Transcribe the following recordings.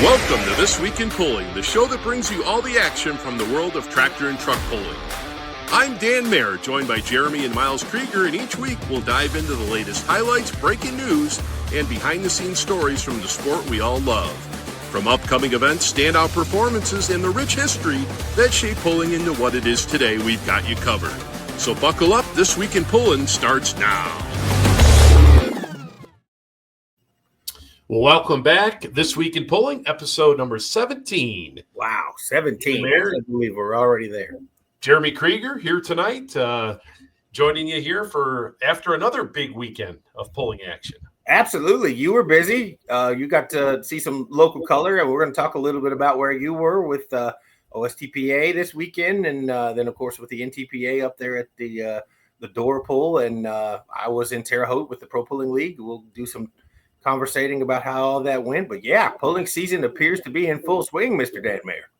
Welcome to This Week in Pulling, the show that brings you all the action from the world of tractor and truck pulling. I'm Dan Mayer, joined by Jeremy and Miles Krieger, and each week we'll dive into the latest highlights, breaking news, and behind-the-scenes stories from the sport we all love. From upcoming events, standout performances, and the rich history that shape pulling into what it is today, we've got you covered. So buckle up, This Week in Pulling starts now. Welcome back. This Week in Pulling, episode number 17. Wow, 17. Mayor, I believe we're already there. Jeremy Krieger here tonight, joining you here for after another big weekend of pulling action. Absolutely. You were busy. You got to see some local color, and we're going to talk a little bit about where you were with OSTPA this weekend, and then, of course, with the NTPA up there at the Dorr pull, and I was in Terre Haute with the Pro Pulling League. We'll do some conversating about how all that went. But, yeah, pulling season appears to be in full swing, Mr. Dan Mayer.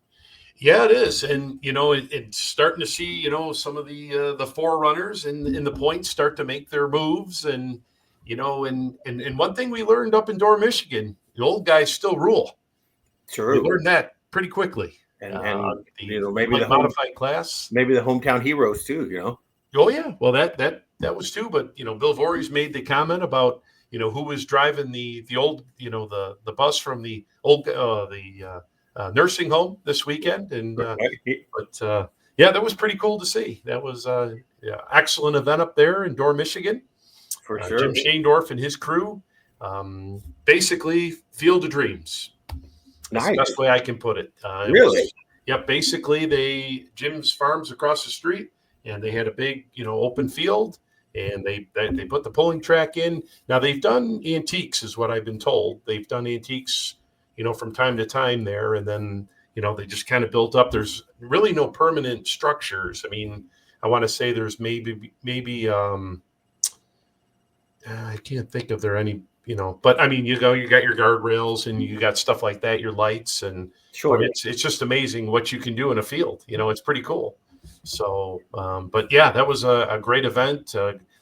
Yeah, it is. And, it's starting to see, some of the forerunners in the points start to make their moves. And, and one thing we learned up in Dorr, Michigan, the old guys still rule. True. We learned that pretty quickly. And maybe the modified class. Maybe the hometown heroes, too, Oh, yeah. Well, that was too. But, Bill Voorhees made the comment about, who was driving the old, the bus from the old, nursing home this weekend. And that was pretty cool to see. That was excellent event up there in Dorr, Michigan. For sure. Jim Shaindorf and his crew, basically Field of Dreams. That's the best way I can put it. Really? Basically Jim's farm's across the street, and they had a big, open field, and they put the pulling track in. Now they've done antiques, is what I've been told. They've done antiques, from time to time there, and then, they just kind of built up. There's really no permanent structures. I mean, I want to say there's maybe I can't think if there are any, but I mean, you got your guardrails and you got stuff like that, your lights, and sure, it's just amazing what you can do in a field. It's pretty cool. So, but yeah, that was a great event.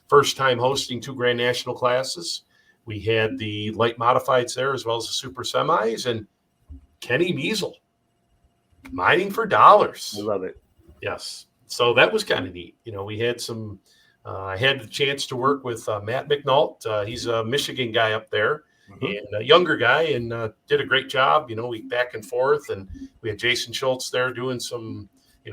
First time hosting 2 Grand National classes. We had the light modifieds there as well as the super semis, and Kenny Measle mining for dollars. I love it. Yes. So that was kind of neat. We had some, I had the chance to work with Matt McNault. He's a Michigan guy up there, and a younger guy, and did a great job. We back and forth, and we had Jason Schultz there doing some,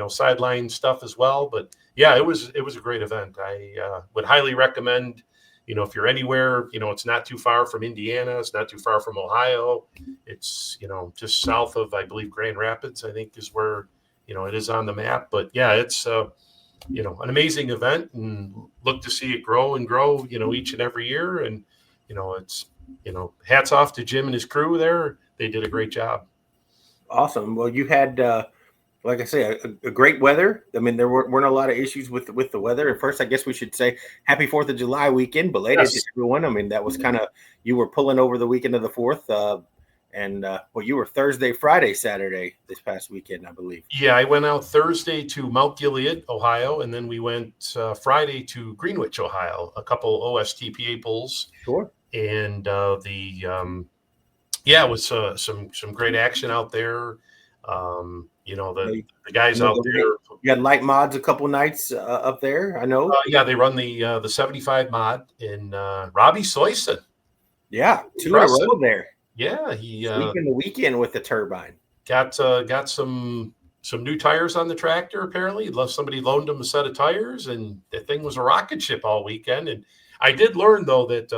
sideline stuff as well. But yeah, it was a great event. I would highly recommend. If you're anywhere, it's not too far from Indiana. It's not too far from Ohio. It's, just south of, I believe, Grand Rapids, I think is where, it is on the map. But yeah, it's, an amazing event, and look to see it grow and grow, each and every year. And, it's, hats off to Jim and his crew there. They did a great job. Awesome. Well, you had, like I say, a great weather. I mean, there weren't a lot of issues with the weather. And first, I guess we should say happy 4th of July weekend, belated to everyone. I mean, that was kind of, you were pulling over the weekend of the 4th. You were Thursday, Friday, Saturday this past weekend, I believe. Yeah, I went out Thursday to Mount Gilead, Ohio, and then we went Friday to Greenwich, Ohio, a couple OSTPA pulls. Sure. And it was some great action out there. The guys out there. You had light mods a couple nights up there, I know. They run the 75 mod in Robbie Soyson. Yeah, 2 in a row there. Yeah, he sweeping the weekend with the turbine. Got some new tires on the tractor. Apparently, somebody loaned him a set of tires, and the thing was a rocket ship all weekend. And I did learn though that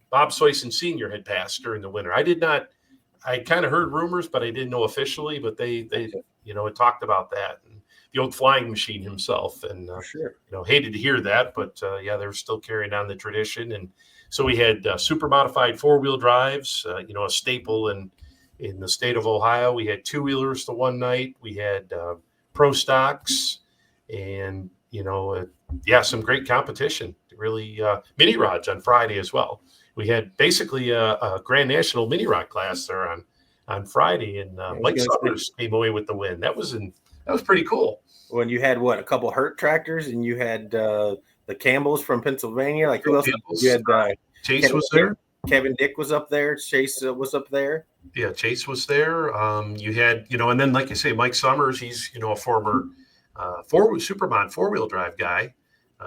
Bob Soyson Sr. had passed during the winter. I kind of heard rumors, but I didn't know officially. But they had talked about that, and the old flying machine himself, and sure. Hated to hear that, but they're still carrying on the tradition. And so we had super modified 4-wheel drives, a staple in the state of Ohio. We had 2-wheelers the one night. We had pro stocks, and some great competition. Really, mini rods on Friday as well. We had basically a Grand National mini rod class there on Friday, and Blake Summers came away with the win. That was pretty cool. When you had a couple Hurt tractors, and you had the Campbells from Pennsylvania. Like who else? You had Chase was there. Kevin Dick was up there. Chase was up there. Yeah, Chase was there. You had, and then like you say, Mike Summers, he's, a former Supermod 4-wheel drive guy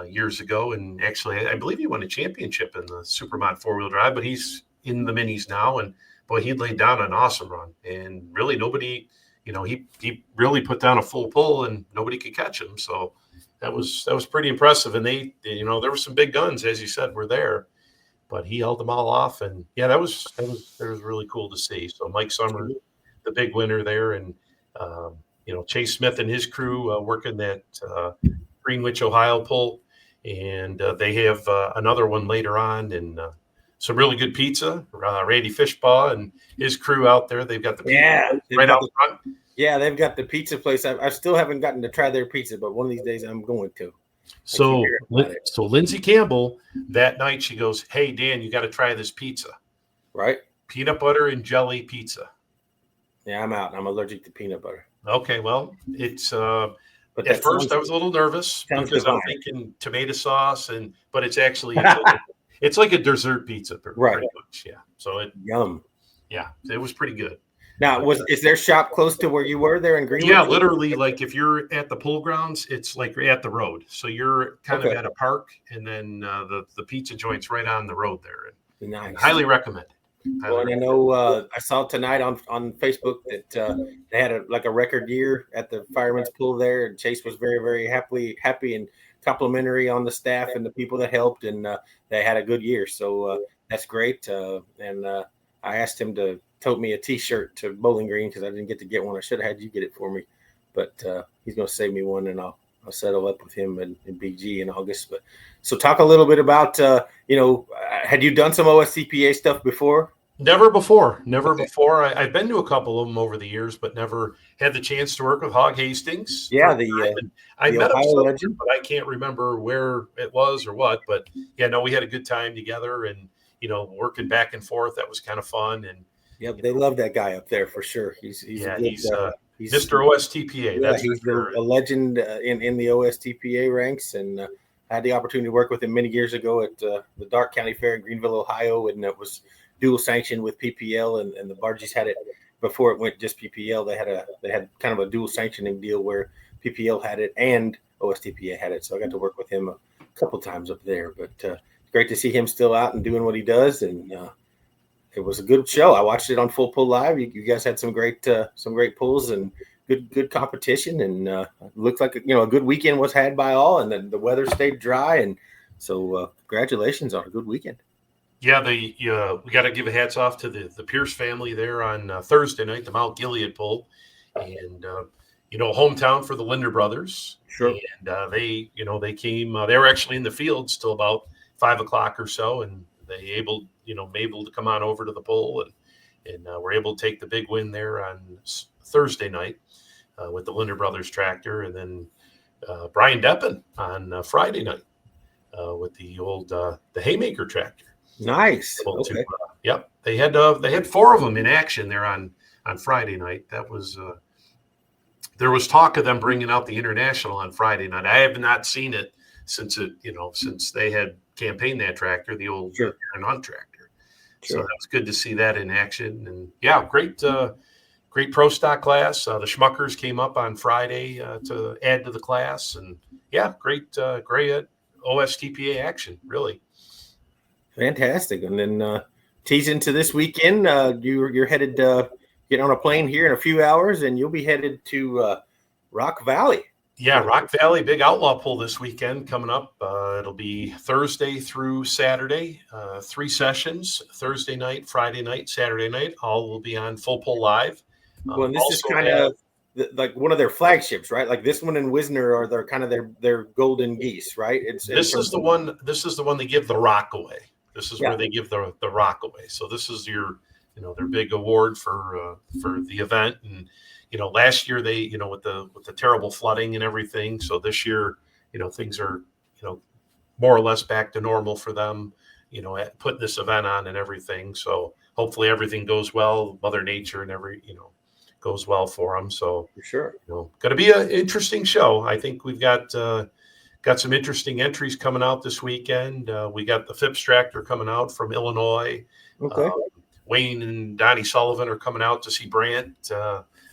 years ago. And actually, I believe he won a championship in the Supermod 4-wheel drive, but he's in the minis now. And boy, he laid down an awesome run. And really nobody, he really put down a full pull and nobody could catch him. So that was pretty impressive. And they, there were some big guns, as you said, were there. But he held them all off, and yeah, that was really cool to see. So Mike Summers, the big winner there, and Chase Smith and his crew working that Greenwich, Ohio pull, and they have another one later on, and some really good pizza. Randy Fishbaugh and his crew out there, they've got the pizza right out front. Yeah, they've got the pizza place. I still haven't gotten to try their pizza, but one of these days I'm going to. So Lindsay Campbell, that night she goes, "Hey, Dan, you got to try this pizza." Right? Peanut butter and jelly pizza. Yeah, I'm out. I'm allergic to peanut butter. Okay, well, it's but at first I was a little nervous because I'm thinking tomato sauce, but it's actually it's like a dessert pizza, pretty much. Yeah. So yum. Yeah, it was pretty good. Now, is their shop close to where you were there in Greenwood? Yeah, literally, like if you're at the pool grounds, it's like at the road. So you're kind of at a park, and then the pizza joint's right on the road there. Nice. Highly recommend it. Well, and I know I saw tonight on Facebook that they had a record year at the Fireman's Pool there, and Chase was very, very happy and complimentary on the staff and the people that helped, and they had a good year. So that's great. And I asked him to tote me a T-shirt to Bowling Green because I didn't get to get one. I should have had you get it for me, but he's going to save me one, and I'll settle up with him in BG in August. But so talk a little bit about had you done some OSTPA stuff before? Never before. I've been to a couple of them over the years, but never had the chance to work with Hog Hastings. Yeah, I met him legend, but I can't remember where it was or what. But yeah, no, we had a good time together, and working back and forth. That was kind of fun. And yeah, they love that guy up there for sure. He's Mr. OSTPA. Yeah, he's a legend in the OSTPA ranks, and I had the opportunity to work with him many years ago at the Dark County Fair in Greenville, Ohio, and it was dual sanctioned with PPL, and the Bargies had it before it went just PPL. They had kind of a dual sanctioning deal where PPL had it and OSTPA had it. So I got to work with him a couple times up there, but great to see him still out and doing what he does, and it was a good show. I watched it on Full Pull Live. You guys had some great pulls and good competition, and it looked like a good weekend was had by all, and then the weather stayed dry, and so congratulations on a good weekend. Yeah, we got to give a hats off to the Pierce family there on Thursday night, the Mount Gilead pull, and hometown for the Linder brothers. Sure. And they came. They were actually in the fields till about 5 o'clock or so, and they able to come on over to the poll, and were able to take the big win there on Thursday night with the Linder brothers tractor, and then Brian Deppen on Friday night with the old the Haymaker tractor. Nice. Okay. Yep. They had 4 of them in action there on Friday night. That was there was talk of them bringing out the International on Friday night. I have not seen it since they had campaigned that tractor, the old Aaron Hunt tractor. Sure. So that was good to see that in action. And yeah, great pro stock class. The Schmuckers came up on Friday to add to the class, and yeah, great OSTPA action, really. Fantastic. And then teasing to this weekend, you're headed get on a plane here in a few hours, and you'll be headed to Rock Valley. Yeah, Rock Valley, big outlaw pull this weekend coming up. It'll be Thursday through Saturday, 3 sessions, Thursday night, Friday night, Saturday night. All will be on Full Pull Live. Well, and this is kind of like one of their flagships, right? Like this one in Wisner are their golden geese, right? This is the one they give the rock away. This is where they give the rock away. So this is their big award for the event. And last year they with the terrible flooding and everything. So this year things are more or less back to normal for them. At putting this event on and everything. So hopefully everything goes well. Mother Nature and goes well for them. So for sure, going to be an interesting show. I think we've got some interesting entries coming out this weekend. We got the Phipps tractor coming out from Illinois. Okay. Wayne and Donnie Sullivan are coming out to see Brant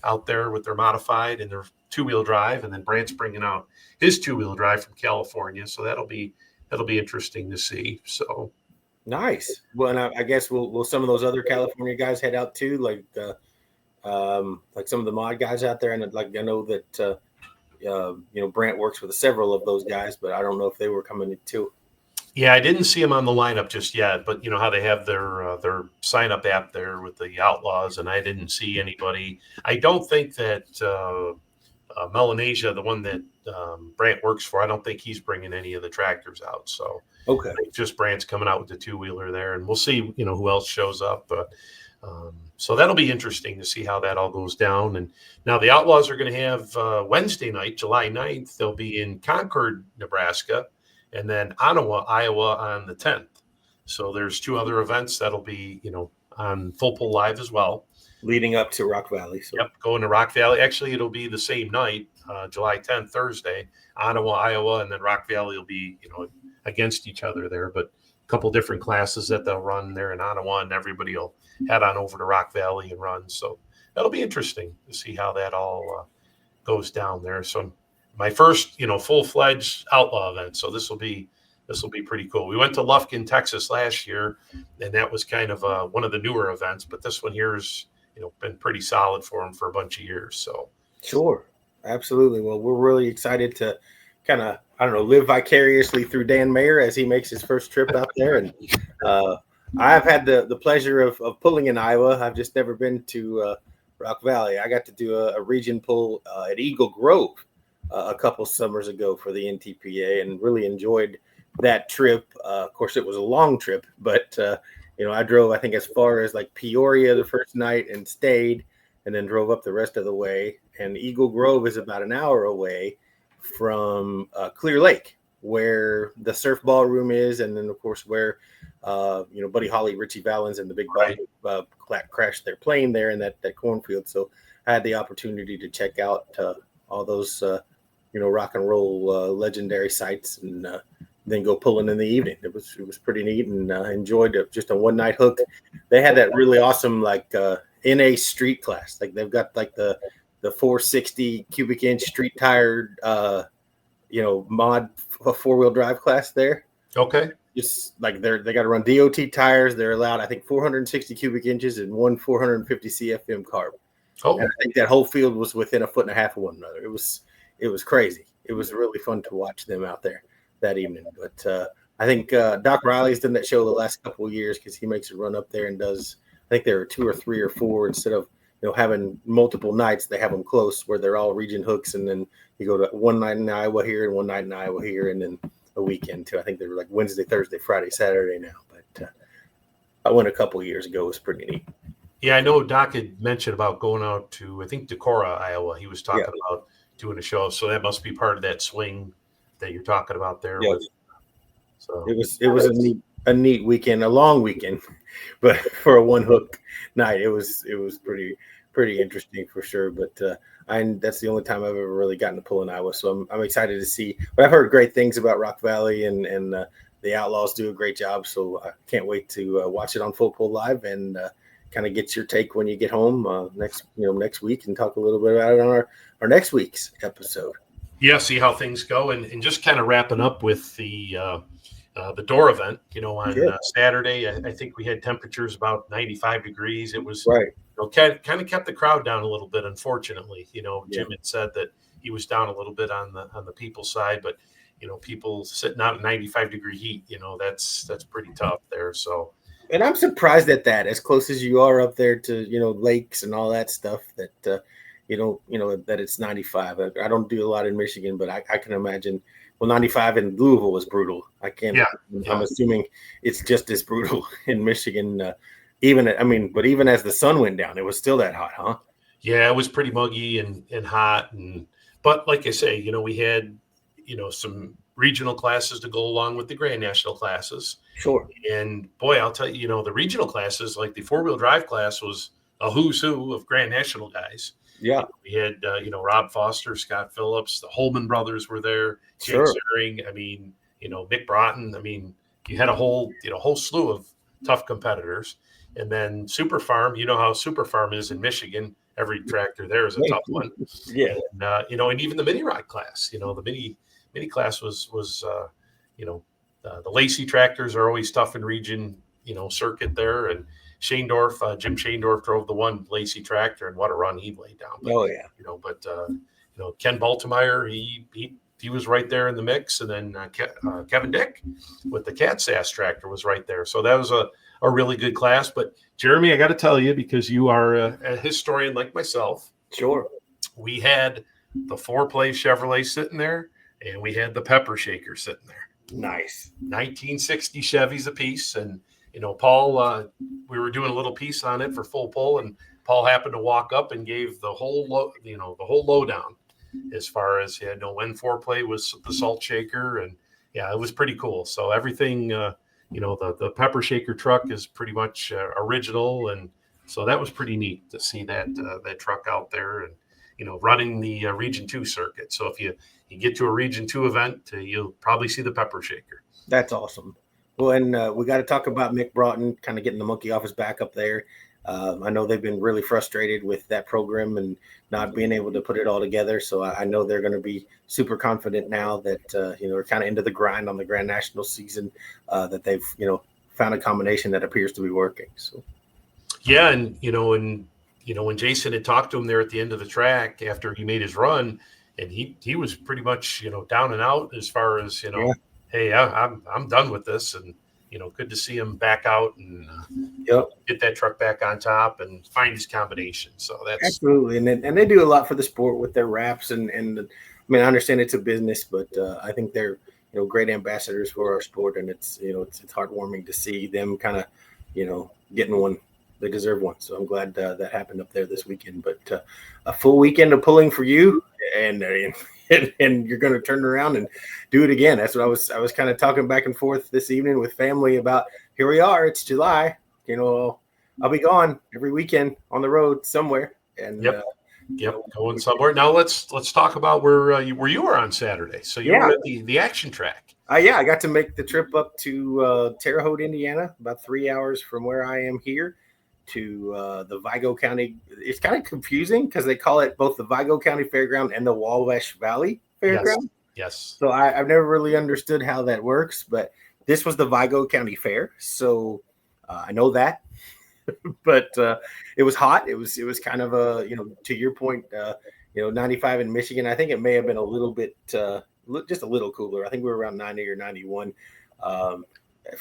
out there with their modified and their 2-wheel drive, and then Brant's bringing out his 2-wheel drive from California. So that'll be interesting to see. So nice. Well, and I guess will some of those other California guys head out too, like some of the mod guys out there? And like I know that Brant works with several of those guys, but I don't know if they were coming in too. yeah, I didn't see them on the lineup just yet, but you know how they have their sign up app there with the Outlaws, and I didn't see anybody. I don't think that Melanesia, the one that Brant works for, I don't think he's bringing any of the tractors out. So okay, just Brant's coming out with the 2-wheeler there, and we'll see who else shows up. But so that'll be interesting to see how that all goes down. And now the Outlaws are going to have Wednesday night, July 9th. They'll be in Concord, Nebraska, and then Ottawa, Iowa on the 10th. So there's 2 other events that'll be, on Full Pull Live as well. Leading up to Rock Valley. So. Yep, going to Rock Valley. Actually, it'll be the same night, July 10th, Thursday, Ottawa, Iowa, and then Rock Valley will be, against each other there. But a couple different classes that they'll run there in Ottawa, and everybody will head on over to Rock Valley and run. So that'll be interesting to see how that all goes down there. So my first, full-fledged outlaw event. So this will be pretty cool. We went to Lufkin, Texas last year, and that was kind of one of the newer events. But this one here is, been pretty solid for them for a bunch of years. So sure, absolutely. Well, we're really excited to kind of, live vicariously through Dan Mayer as he makes his first trip out there. And I've had the pleasure of pulling in Iowa. I've just never been to Rock Valley. I got to do a region pull at Eagle Grove a couple summers ago for the NTPA, and really enjoyed that trip. Of course, it was a long trip, but I drove, I think, as far as like Peoria the first night and stayed, and then drove up the rest of the way. And Eagle Grove is about an hour away from Clear Lake, where the surf ballroom is, and then of course where Buddy Holly, Richie Valens, and the Big Ball crashed their plane there in that cornfield. So I had the opportunity to check out all those rock and roll legendary sites, and then go pulling in the evening. It was pretty neat, and enjoyed just a one night hook. They had that really awesome NA street class. Like they've got like the 460 cubic inch street tired mod 4-wheel drive class there. Okay. Just like they got to run DOT tires. They're allowed, I think, 460 cubic inches and one 450 CFM carb. Oh, and I think that whole field was within 1.5 feet of one another. It was crazy. It was really fun to watch them out there that evening. But I think Doc Riley's done that show the last couple of years, because he makes a run up there and does, I think there are 2 or 3 or 4 instead of having multiple nights. They have them close where they're all region hooks, and then you go to one night in Iowa here and one night in Iowa here, and then a weekend too. I think they were like Wednesday, Thursday, Friday, Saturday now. But I went a couple of years ago. It was pretty neat. Yeah, I know Doc had mentioned about going out to, I think, Decorah, Iowa. He was talking about doing a show. So that must be part of that swing that you're talking about there. Yeah. So it was a neat weekend, a long weekend, but for a one hook night, it was pretty interesting for sure. But that's the only time I've ever really gotten to pull in Iowa. So I'm excited to see. But I've heard great things about Rock Valley, and the Outlaws do a great job. So I can't wait to watch it on Full Pull Live, and kind of get your take when you get home next week, and talk a little bit about it on our next week's episode. Yeah, see how things go, and just kind of wrapping up with the Dorr event. On Saturday, I think we had temperatures about 95 degrees. It was right. Kind of kept the crowd down a little bit. Unfortunately, Jim had said that he was down a little bit on the people side, but people sitting out in 95-degree heat, that's pretty tough there. So. And I'm surprised at that, as close as you are up there to, lakes and all that stuff, that, that it's 95. I don't do a lot in Michigan, but I can imagine, 95 in Louisville was brutal. I'm assuming it's just as brutal in Michigan. Even as the sun went down, it was still that hot, huh? Yeah, it was pretty muggy and hot. But like I say, we had, some regional classes to go along with the Grand National classes. Sure. And boy, I'll tell you, the regional classes, like the 4-wheel drive class, was a who's who of Grand National guys. Yeah. We had, Rob Foster, Scott Phillips, the Holman brothers were there. Sure. Jake Zering, Mick Broughton. You had a whole slew of tough competitors. And then Super Farm, you know how Super Farm is in Michigan. Every tractor there is a tough one. Yeah. And, and even the mini rod class, the mini class was the Lacey tractors are always tough in region, circuit there. And Jim Shaendorf drove the one Lacey tractor, and what a run he laid down. But, Oh yeah. Ken Baltimire, he was right there in the mix. And then Kevin Dick with the Cat Sass tractor was right there. So that was a really good class. But Jeremy, I got to tell you, because you are a historian like myself. Sure. We had the 4-play Chevrolet sitting there, and we had the Pepper Shaker sitting there. Nice. 1960 Chevys a piece. And, Paul, we were doing a little piece on it for Full Pull, and Paul happened to walk up and gave the whole lowdown as far as, when 4-play was the salt shaker. And yeah, it was pretty cool. So everything, the Pepper Shaker truck is pretty much original. And so that was pretty neat to see that truck out there and, running the Region 2 circuit. So if you get to a Region 2 event, you'll probably see the Pepper Shaker. That's awesome. Well, and we got to talk about Mick Broughton kind of getting the monkey off his back up there. I know they've been really frustrated with that program and not being able to put it all together. So I know they're going to be super confident now that, they're kind of into the grind on the Grand National season, that they've, found a combination that appears to be working. So, yeah. And, when Jason had talked to him there at the end of the track after he made his run, and he was pretty much, down and out as far as, hey, I'm done with this. And, good to see him back out and get that truck back on top and find his combination. So that's absolutely. And they do a lot for the sport with their wraps. And I understand it's a business, but I think they're, great ambassadors for our sport. And it's heartwarming to see them kind of, getting one. They deserve one. So I'm glad that happened up there this weekend. But a full weekend of pulling for you, and you're going to turn around and do it again. That's what I was kind of talking back and forth this evening with family about. Here we are. It's July. I'll be gone every weekend on the road somewhere. And going somewhere. Now let's talk about where you were on Saturday. So you were at the action track. I got to make the trip up to Terre Haute, Indiana, about 3 hours from where I am here, to the Vigo County. It's kind of confusing because they call it both the Vigo County Fairground and the Wabash Valley Fairground. Yes. So I've never really understood how that works, but this was the Vigo County Fair. So I know that, but it was hot. It was kind of to your point, 95 in Michigan. I think it may have been a little bit, just a little cooler. I think we were around 90 or 91,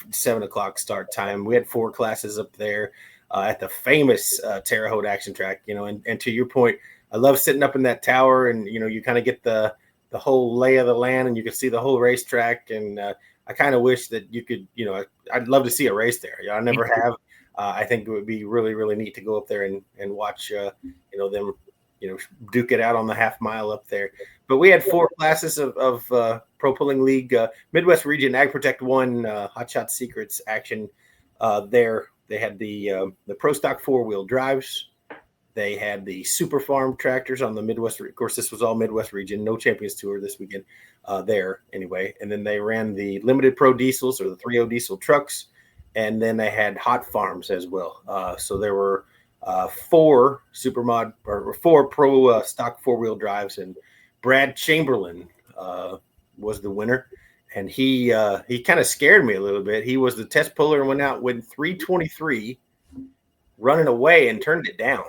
7 o'clock start time. We had 4 classes up there. At the famous Terre Haute action track, and to your point, I love sitting up in that tower, and you kind of get the whole lay of the land, and you can see the whole racetrack. And I kind of wish that you could, I'd love to see a race there. I never have. I think it would be really, really neat to go up there and watch, them, duke it out on the half mile up there. But we had 4 classes of Pro Pulling League Midwest Region Ag Protect 1 Hot Shot Secrets action there. They had the Pro Stock 4-wheel drives. They had the Super Farm tractors on the Midwest. Of course, this was all Midwest region, no Champions Tour this weekend there anyway. And then they ran the Limited Pro diesels, or the 3.0 diesel trucks. And then they had hot farms as well. So there were 4 Supermod, or 4 Pro Stock 4-wheel drives. And Brad Chamberlain was the winner. And he kind of scared me a little bit. He was the test puller and went out with 323 running away and turned it down.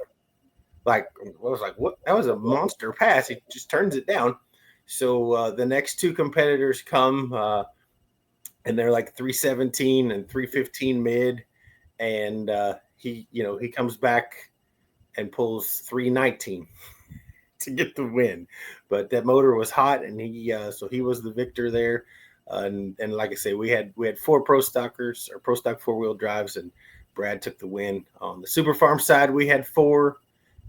I was like, what? That was a monster pass. He just turns it down. So the next 2 competitors come, and they're like 317 and 315 mid. And he comes back and pulls 319 to get the win. But that motor was hot, and so he was the victor there. And like I say, we had 4 Pro Stockers, or Pro Stock 4-wheel drives, and Brad took the win. On the Super Farm side, we had 4,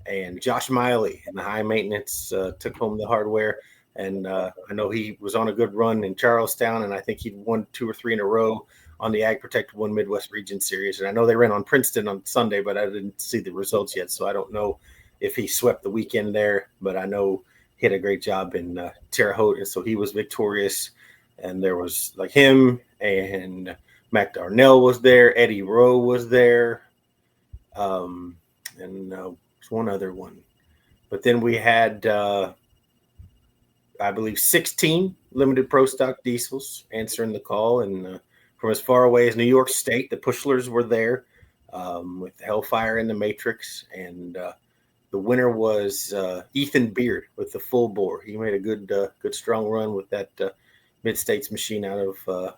and Josh Miley in the high maintenance took home the hardware. And I know he was on a good run in Charlestown, and I think he'd won 2 or 3 in a row on the Ag Protect 1 Midwest Region Series. And I know they ran on Princeton on Sunday, but I didn't see the results yet, so I don't know if he swept the weekend there. But I know he had a great job in Terre Haute, and so he was victorious. And there was him, and Mac Darnell was there. Eddie Rowe was there. and there's one other one. But then we had, I believe, 16 limited pro stock diesels answering the call. And from as far away as New York State, the Pushlers were there with Hellfire and the Matrix. And the winner was Ethan Beard with the full bore. He made a good strong run with that mid-states machine out of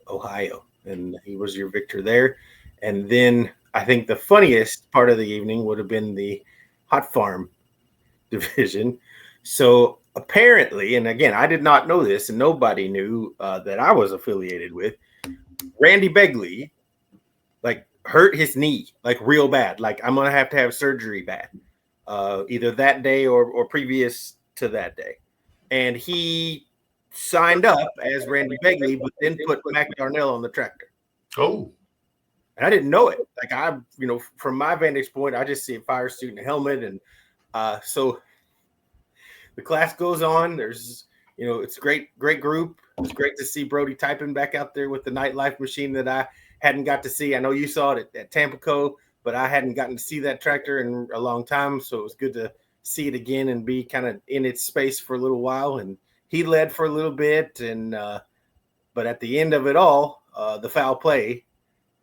Ohio. And he was your victor there. And then I think the funniest part of the evening would have been the Hot Farm division. So apparently, and again, I did not know this, and nobody knew that I was affiliated with. Randy Begley, like, hurt his knee, like, real bad. Like, I'm gonna have to have surgery bad, either that day or previous to that day. And he signed up as Randy Begley, but then put Mac Darnell on the tractor. Oh. And I didn't know it. Like, from my vantage point, I just see a fire suit and a helmet, and so the class goes on. There's, it's a great group. It's great to see Brody Typin back out there with the nightlife machine that I hadn't got to see. I know you saw it at Tampico, but I hadn't gotten to see that tractor in a long time. So it was good to see it again and be kind of in its space for a little while. And he led for a little bit. And but at the end of it all, the Foul Play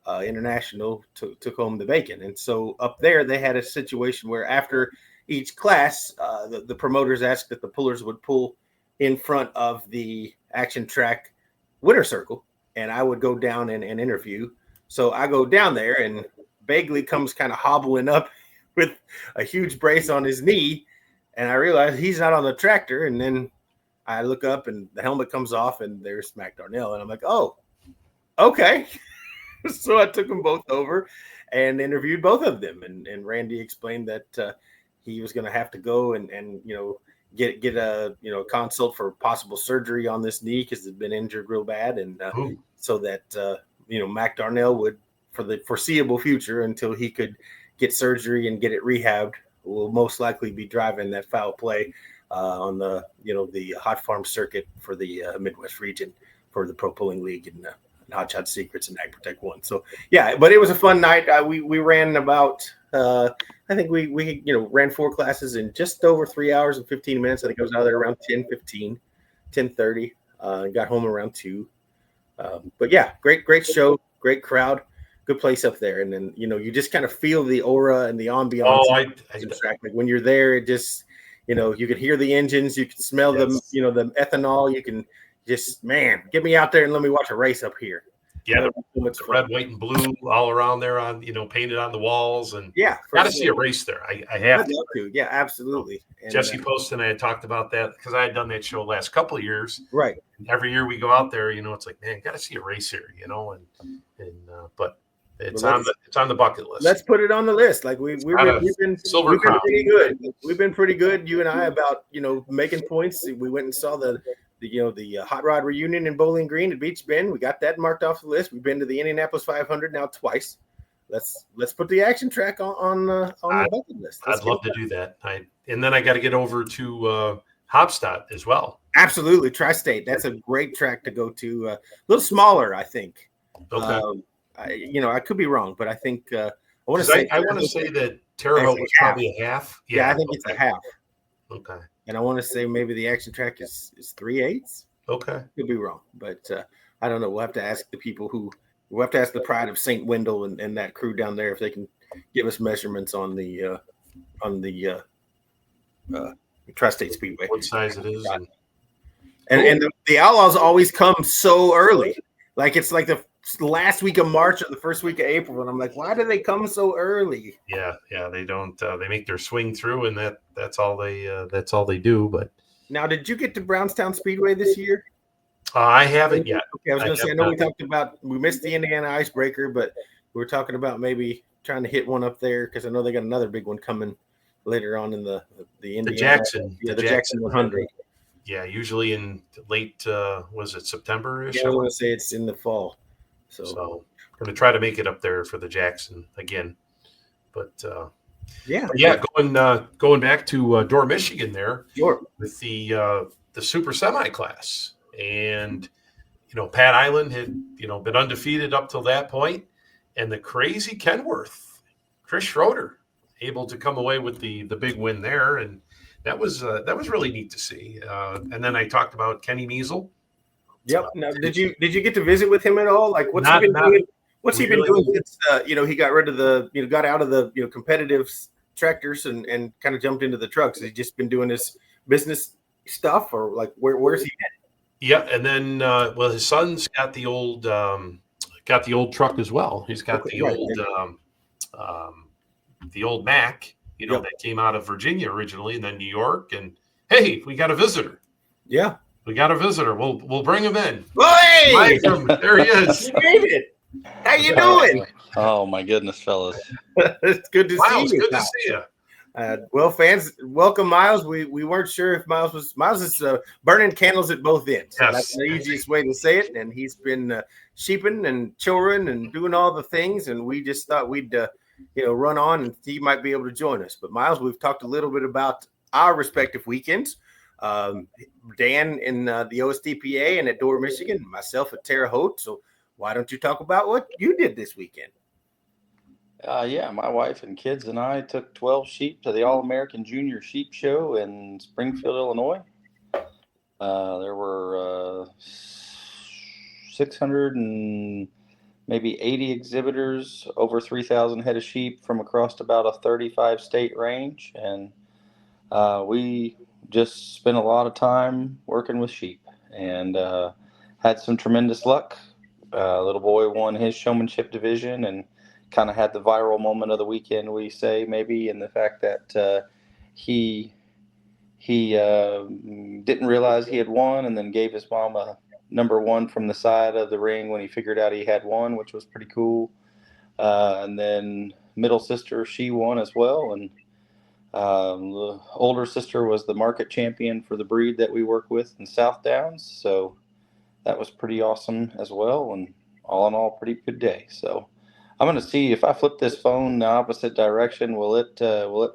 International took home the bacon. And so up there, they had a situation where after each class, the promoters asked that the pullers would pull in front of the action track winner circle, and I would go down and interview. So I go down there, and Begley comes kind of hobbling up with a huge brace on his knee, and I realize he's not on the tractor. And then I look up, and the helmet comes off, and there's Mac Darnell, and I'm like, oh, okay. So I took them both over and interviewed both of them, and Randy explained that he was going to have to go and get a consult for possible surgery on this knee because it's been injured real bad, and so that Mac Darnell would, for the foreseeable future until he could get surgery and get it rehabbed, will most likely be driving that Foul Play on the Hot Farm circuit for the Midwest region for the Pro Pulling League and Hot Shot Secrets and Ag Protect One. So yeah, but it was a fun night. We ran about I think we ran 4 classes in just over 3 hours and 15 minutes. I think I was out there around 10:30, got home around 2. But yeah, great show, great crowd, good place up there. And then you just kind of feel the aura and the ambiance. Oh, like when you're there, it just you can hear the engines, you can smell them, the ethanol. You can just, man, get me out there and let me watch a race up here. Yeah, the red, white, and blue all around there on painted on the walls, and got to see a race there. I have to. Yeah, absolutely. And Jesse Post and I had talked about that because I had done that show last couple of years. Right. And every year we go out there, it's like, man, got to see a race here, but it's on the bucket list. Let's put it on the list. Like we've been pretty good. We've been pretty good, you and I, about making points. We went and saw the hot rod reunion in Bowling Green at Beach Bend. We got that marked off the list. We've been to the Indianapolis 500 now twice. Let's put the action track on the bucket list. I'd love to do that. And then I got to get over to Hopstadt as well. Absolutely, Tri-State. That's a great track to go to. A little smaller, I think. Okay. I could be wrong, but I think I want to say that Terre Haute was probably a half. Yeah, I think it's a half. Okay. And I want to say maybe the action track is 3/8. Okay. Could be wrong, but I don't know. We'll have to ask we'll have to ask the Pride of St. Wendell and that crew down there if they can give us measurements on the Tri-State Speedway. What size it is. And the Outlaws always come so early. Like it's like the last week of March or the first week of April, and I'm like, why do they come so early? Yeah, they don't. They make their swing through, and that's all they do. But now, did you get to Brownstown Speedway this year? I haven't yet. Okay, I was going to say, I know we missed the Indiana Icebreaker, but we were talking about maybe trying to hit one up there because I know they got another big one coming later on in the Indiana. The Jackson. Yeah, the Jackson 100. Yeah, usually in late, was it September-ish? Yeah, I want to say it's in the fall. So I'm going to try to make it up there for the Jackson again. But yeah, going back to Dorr, Michigan there. Sure. With the super semi class. And, Pat Island had, been undefeated up till that point. And the crazy Kenworth Chris Schroeder able to come away with the big win there, and that was really neat to see. And then I talked about Kenny Measle. Yep. Now, did you get to visit with him at all? Like, what's Not- he been not doing? What's he been really. doing since he got rid of the got out of the competitive tractors and kind of jumped into the trucks? Has he just been doing his business stuff, or like where's he been? Yeah, and then well, his son's got the old truck as well. He's got the old Mac, Yep. that came out of Virginia originally, and then New York. And hey, we got a visitor. Yeah, we got a visitor. We'll bring him in. Hey, There he is. David, how you doing? Oh my goodness, fellas! It's good to Miles, see you. good to see you. Well, fans, welcome, Miles. We weren't sure if Miles is burning candles at both ends. Yes. That's the easiest way to say it. And he's been sheeping and children and doing all the things. And we just thought we'd run on and he might be able to join us. But Miles, we've talked a little bit about our respective weekends. Dan in the OSTPA and at Dorr, Michigan, myself at Terre Haute. So why don't you talk about what you did this weekend? Yeah, my wife and kids and I took 12 sheep to the All-American Junior Sheep Show in Springfield, Illinois. There were 600 and maybe 80 exhibitors, over 3,000 head of sheep from across about a 35-state range. And we just spent a lot of time working with sheep and had some tremendous luck. Little boy won his showmanship division and kind of had the viral moment of the weekend, we say, maybe, in the fact that he didn't realize he had won and then gave his mom a number one from the side of the ring when he figured out he had won, which was pretty cool. And then middle sister, she won as well. And the older sister was the market champion for the breed that we work with in South Downs. So that was pretty awesome as well. And all in all, pretty good day. So I'm going to see if I flip this phone the opposite direction, will it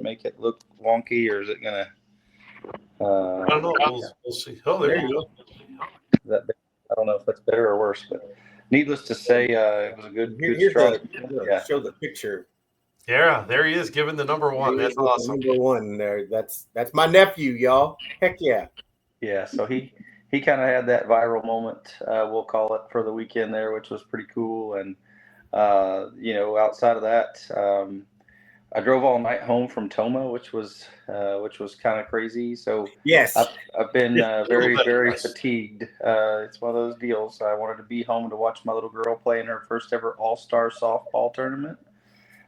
make it look wonky, or is it going to? I don't know. We'll see. Oh, there you go. I don't know if that's better or worse, but needless to say, it was a good Here's strong. show the picture. Yeah, there he is, giving the number one. That's awesome. Number one there. That's my nephew, y'all. Heck yeah. Yeah, so he kind of had that viral moment, we'll call it, for the weekend there, which was pretty cool. And outside of that, I drove all night home from Toma, which was kind of crazy. So yes, I've been very, very fatigued. It's one of those deals. I wanted to be home to watch my little girl play in her first ever All-Star softball tournament.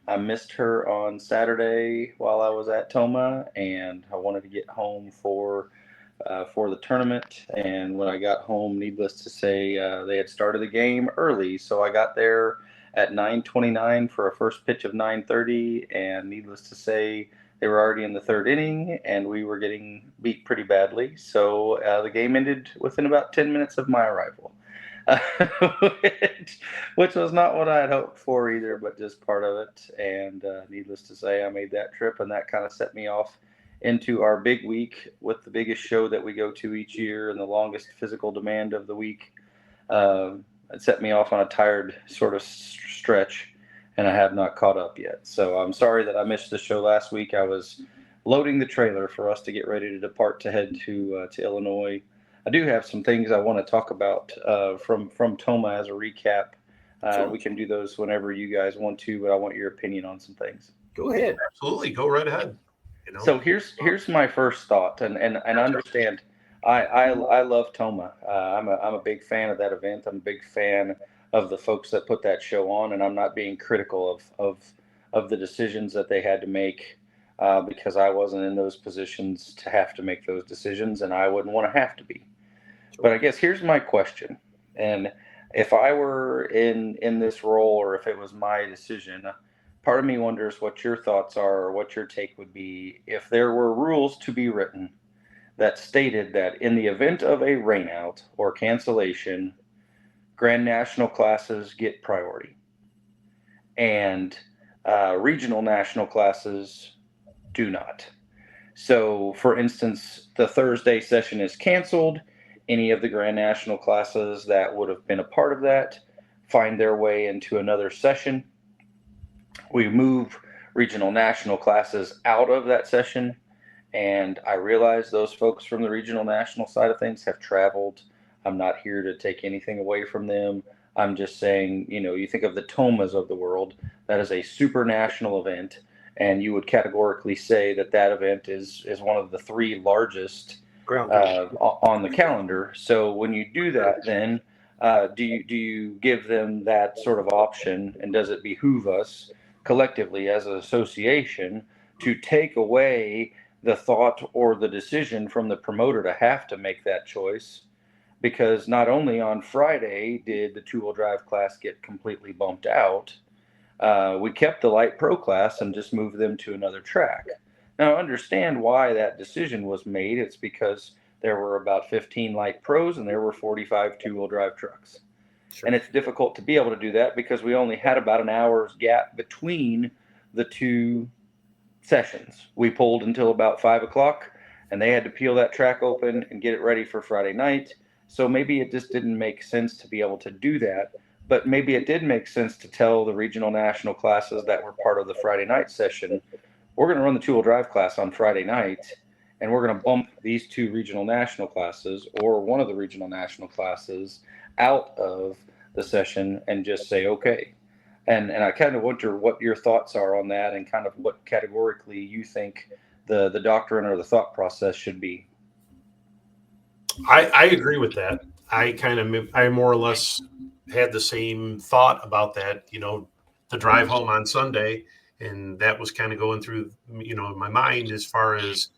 I missed her on Saturday while I was at Toma, and I wanted to get home for the tournament. And when I got home, needless to say, they had started the game early, so I got there at 9:29 for a first pitch of 9:30, and needless to say, they were already in the third inning, and we were getting beat pretty badly. So the game ended within about 10 minutes of my arrival, which was not what I had hoped for either, but just part of it. And needless to say, I made that trip, and that kind of set me off into our big week with the biggest show that we go to each year and the longest physical demand of the week. It set me off on a tired sort of stretch, and I have not caught up yet. So I'm sorry that I missed the show last week. I was loading the trailer for us to get ready to depart to head to Illinois. I do have some things I want to talk about from Toma as a recap. Sure. We can do those whenever you guys want to, but I want your opinion on some things. Go ahead. Absolutely, go right ahead. So here's my first thought, and understand. I love Toma. I'm a big fan of that event. I'm a big fan of the folks that put that show on, and I'm not being critical of the decisions that they had to make because I wasn't in those positions to have to make those decisions, and I wouldn't want to have to be. But I guess here's my question, and if I were in this role, or if it was my decision, part of me wonders what your thoughts are, or what your take would be if there were rules to be written that stated that in the event of a rainout or cancellation, Grand National classes get priority, and regional national classes do not. So, for instance, the Thursday session is canceled. Any of the Grand National classes that would have been a part of that find their way into another session. We move regional national classes out of that session. And I realize those folks from the regional national side of things have traveled. I'm not here to take anything away from them. I'm just saying, you think of the Tomas of the world, that is a super national event. And you would categorically say that event is one of the three largest on the calendar. So when you do that, then do you give them that sort of option, and does it behoove us collectively as an association to take away the thought or the decision from the promoter to have to make that choice? Because not only on Friday did the two-wheel drive class get completely bumped out, we kept the light pro class and just moved them to another track. Now, understand why that decision was made. It's because there were about 15 light pros and there were 45 two-wheel drive trucks. Sure. And it's difficult to be able to do that because we only had about an hour's gap between the two sessions. We pulled until about 5 o'clock and they had to peel that track open and get it ready for Friday night. So maybe it just didn't make sense to be able to do that. But maybe it did make sense to tell the regional national classes that were part of the Friday night session, we're going to run the two-wheel drive class on Friday night, and we're going to bump these two regional national classes or one of the regional national classes out of the session and just say, okay. And I kind of wonder what your thoughts are on that and kind of what categorically you think the doctrine or the thought process should be. I agree with that. I more or less had the same thought about that, the drive home on Sunday. And that was kind of going through, my mind as far as,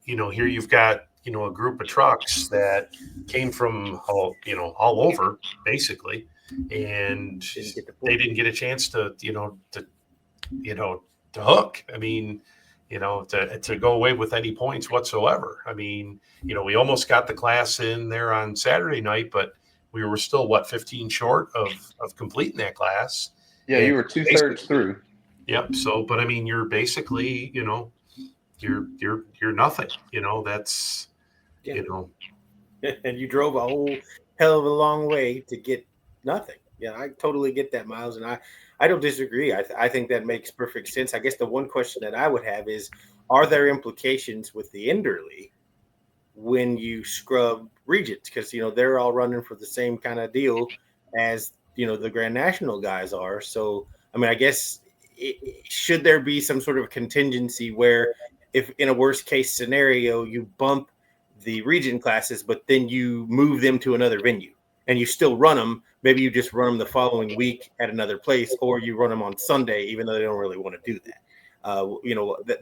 here you've got, a group of trucks that came from all over basically. And they didn't get a chance to hook. I mean, to go away with any points whatsoever. I mean, we almost got the class in there on Saturday night, but we were still 15 short of completing that class. Yeah, you were 2/3 through. Yep. So, but I mean, you're basically, you're nothing. That's, And you drove a whole hell of a long way to get nothing. Yeah, I totally get that, Miles, and I don't disagree. I think that makes perfect sense. I guess the one question that I would have is, are there implications with the Enderly when you scrub regions? Because, they're all running for the same kind of deal as, the Grand National guys are. So, I mean, I guess, should there be some sort of contingency where if in a worst case scenario, you bump the region classes, but then you move them to another venue and you still run them, maybe you just run them the following week at another place, or you run them on Sunday, even though they don't really want to do that.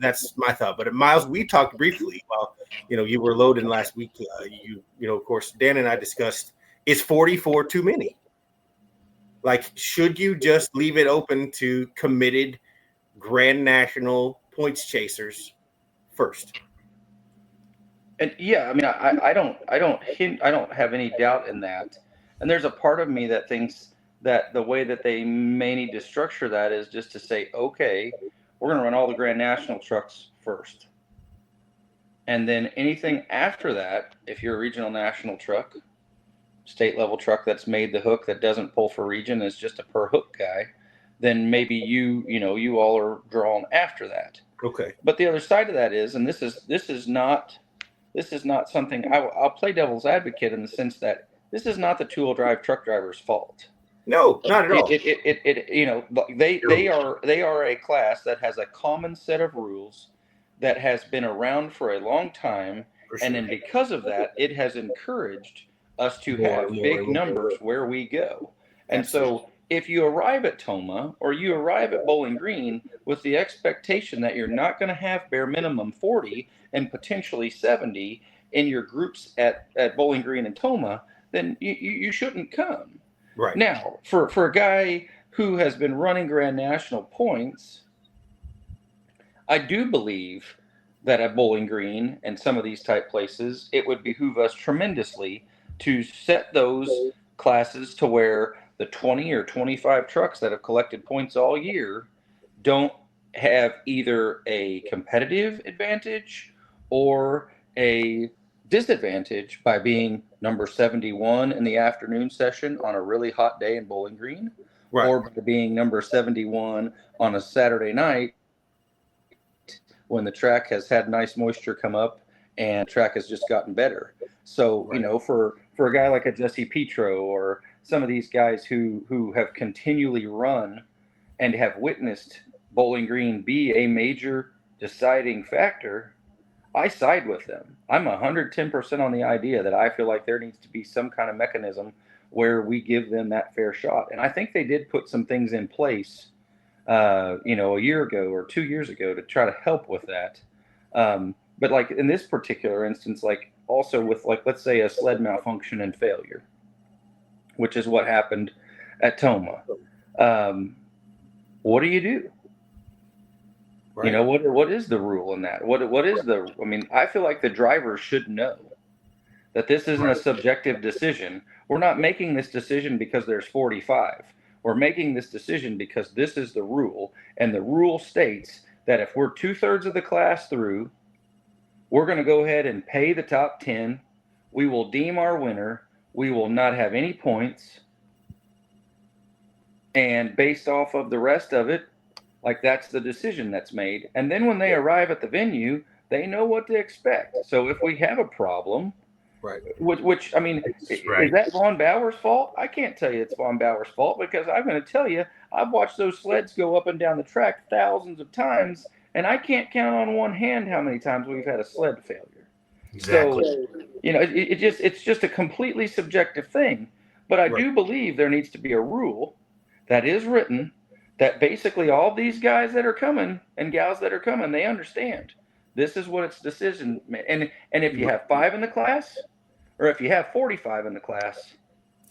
That's my thought. But Miles, we talked briefly while, you were loading last week. Of course, Dan and I discussed, is 44 too many? Like, should you just leave it open to committed Grand National points chasers first? And yeah, I mean, I don't have any doubt in that. And there's a part of me that thinks that the way that they may need to structure that is just to say, okay, we're going to run all the Grand National trucks first. And then anything after that, if you're a regional national truck, state level truck that's made the hook that doesn't pull for region, is just a per hook guy, then maybe you all are drawn after that. Okay. But the other side of that is, and this is not something I'll play devil's advocate in the sense that this is not the two-wheel drive truck driver's fault. No, not at all. They are a class that has a common set of rules that has been around for a long time, and then because of that, it has encouraged us to have big numbers where we go. And so if you arrive at Toma or you arrive at Bowling Green with the expectation that you're not going to have bare minimum 40 and potentially 70 in your groups at Bowling Green and Toma, then you shouldn't come. Right. Now, for a guy who has been running Grand National points, I do believe that at Bowling Green and some of these type places, it would behoove us tremendously to set those classes to where the 20 or 25 trucks that have collected points all year don't have either a competitive advantage or a disadvantage by being number 71 in the afternoon session on a really hot day in Bowling Green, right, or by being number 71 on a Saturday night when the track has had nice moisture come up and track has just gotten better. So, Right. for a guy like a Jesse Petro or some of these guys who have continually run and have witnessed Bowling Green be a major deciding factor, I side with them. I'm 110% on the idea that I feel like there needs to be some kind of mechanism where we give them that fair shot. And I think they did put some things in place, a year ago or 2 years ago to try to help with that. But like in this particular instance, like also with like, let's say a sled malfunction and failure, which is what happened at Toma. What do you do? Right. What is the rule in that? I mean, I feel like the driver should know that this isn't a subjective decision. We're not making this decision because there's 45. We're making this decision because this is the rule. And the rule states that if we're 2/3 of the class through, we're going to go ahead and pay the top 10. We will deem our winner. We will not have any points. And based off of the rest of it, like that's the decision that's made. And then when they arrive at the venue, they know what to expect. So if we have a problem, Right. which I mean, is that Vaughn Bauer's fault? I can't tell you it's Vaughn Bauer's fault because I'm going to tell you, I've watched those sleds go up and down the track thousands of times, and I can't count on one hand how many times we've had a sled failure. Exactly. So, it's just a completely subjective thing. But I do believe there needs to be a rule that is written that basically all these guys that are coming and gals that are coming, they understand this is what it's decision. And if you have 5 in the class, or if you have 45 in the class,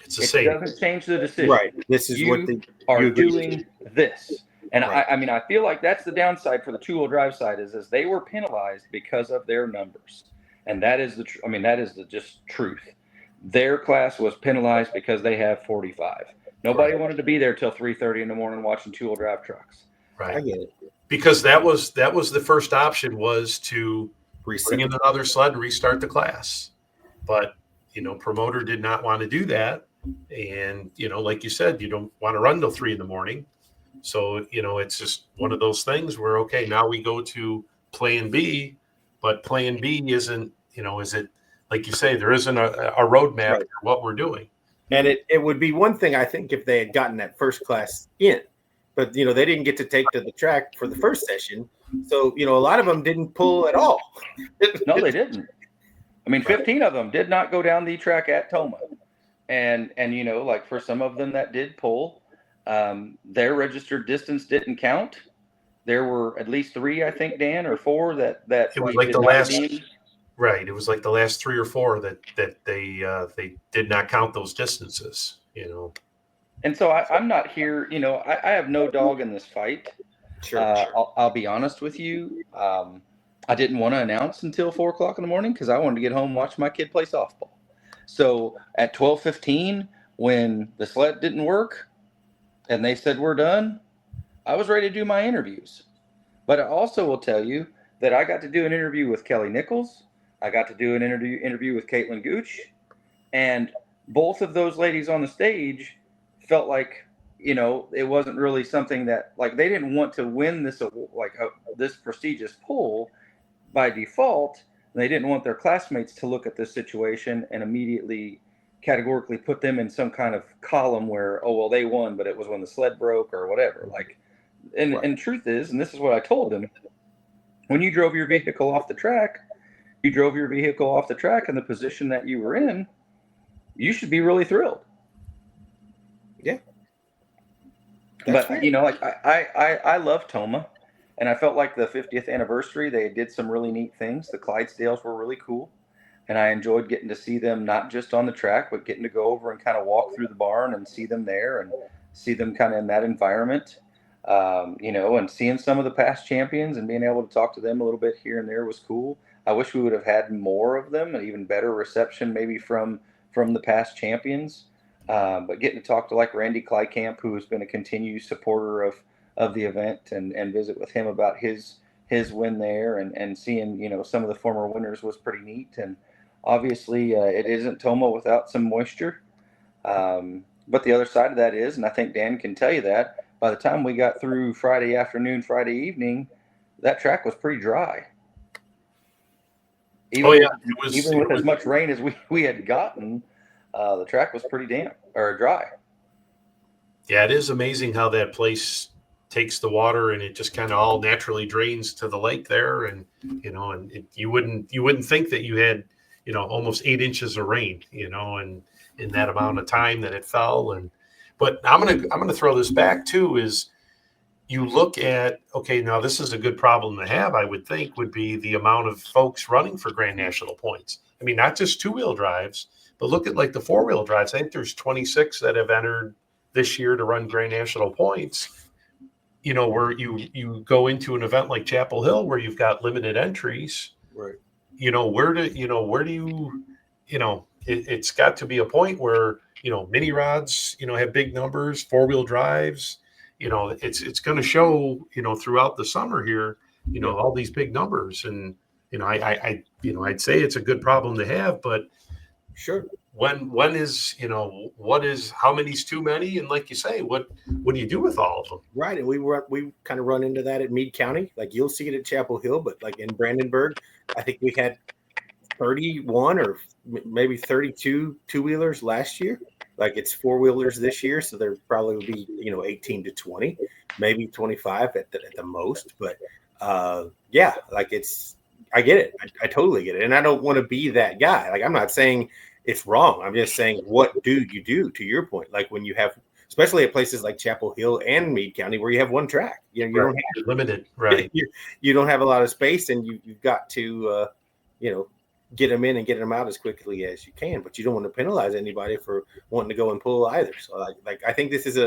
It's the it same. doesn't change the decision. Right. This is you what they are doing this. And Right. I mean, I feel like that's the downside for the 2-wheel drive side is they were penalized because of their numbers. And that is that is the just truth. Their class was penalized because they have 45. Nobody wanted to be there till 3:30 in the morning watching 2-wheel drive trucks. Right. I get it. Because that was the first option was to Reset. bring in another sled and restart the class. But, promoter did not want to do that. And, like you said, you don't want to run till 3 a.m. So, it's just one of those things where, okay, now we go to plan B, but plan B isn't, is it, like you say, there isn't a roadmap for what we're doing. And it would be one thing, I think, if they had gotten that first class in. But, they didn't get to take to the track for the first session. So, a lot of them didn't pull at all. No, they didn't. I mean, 15 of them did not go down the track at Toma. And like for some of them that did pull, their registered distance didn't count. There were at least 3, I think, Dan, or 4 that it was like the last. Right. It was like the last 3 or 4 that they did not count those distances, And so I'm not here, I have no dog in this fight. Sure. I'll be honest with you. I didn't want to announce until 4:00 in the morning because I wanted to get home and watch my kid play softball. So at 12:15, when the sled didn't work and they said we're done, I was ready to do my interviews. But I also will tell you that I got to do an interview with Kelly Nichols. I got to do an interview with Caitlin Gooch, and both of those ladies on the stage felt like, it wasn't really something that like they didn't want to win this this prestigious poll by default. They didn't want their classmates to look at this situation and immediately categorically put them in some kind of column where, oh, well, they won, but it was when the sled broke or whatever. Like, and truth is, and this is what I told them, when you drove your vehicle off the track, in the position that you were in, you should be really thrilled. Yeah. But, I love Toma. And I felt like the 50th anniversary, they did some really neat things. The Clydesdales were really cool. And I enjoyed getting to see them not just on the track, but getting to go over and kind of walk through the barn and see them there and see them kind of in that environment. And seeing some of the past champions and being able to talk to them a little bit here and there was cool. I wish we would have had more of them and even better reception maybe from the past champions. But getting to talk to like Randy Kleikamp, who has been a continued supporter of the event and visit with him about his win there and seeing, some of the former winners was pretty neat. And obviously it isn't Toma without some moisture. But the other side of that is, and I think Dan can tell you that, by the time we got through Friday afternoon, Friday evening, that track was pretty dry. It Even with as much rain as we had gotten, the track was pretty damp or dry. Yeah, it is amazing how that place takes the water and it just kind of all naturally drains to the lake there. And, you wouldn't think that you had, almost 8 inches of rain, and in that amount of time that it fell. But I'm going to throw this back too, is you look at, okay, now this is a good problem to have, I would think, would be the amount of folks running for Grand National points. I mean, not just 2-wheel drives, but look at like the 4-wheel drives. I think there's 26 that have entered this year to run Grand National points, where you go into an event like Chapel Hill where you've got limited entries, right? It's got to be a point where, mini rods, have big numbers, 4-wheel drives, it's going to show, throughout the summer here, all these big numbers. And, I'd say it's a good problem to have, but sure. When is, how many's too many? And like you say, what do you do with all of them? Right. And we kind of run into that at Meade County. Like you'll see it at Chapel Hill, but like in Brandenburg, I think we had 31 or maybe 32 2-wheelers last year. Like it's 4-wheelers this year. So there probably would be, 18 to 20, maybe 25 at the most. But yeah, like I get it. I totally get it. And I don't want to be that guy. Like I'm not saying it's wrong. I'm just saying, what do you do, to your point? Like when you have, especially at places like Chapel Hill and Meade County, where you have one track, you don't have limited, right? You don't have a lot of space, and you've got to, get them in and get them out as quickly as you can. But you don't want to penalize anybody for wanting to go and pull either. So, like I think this is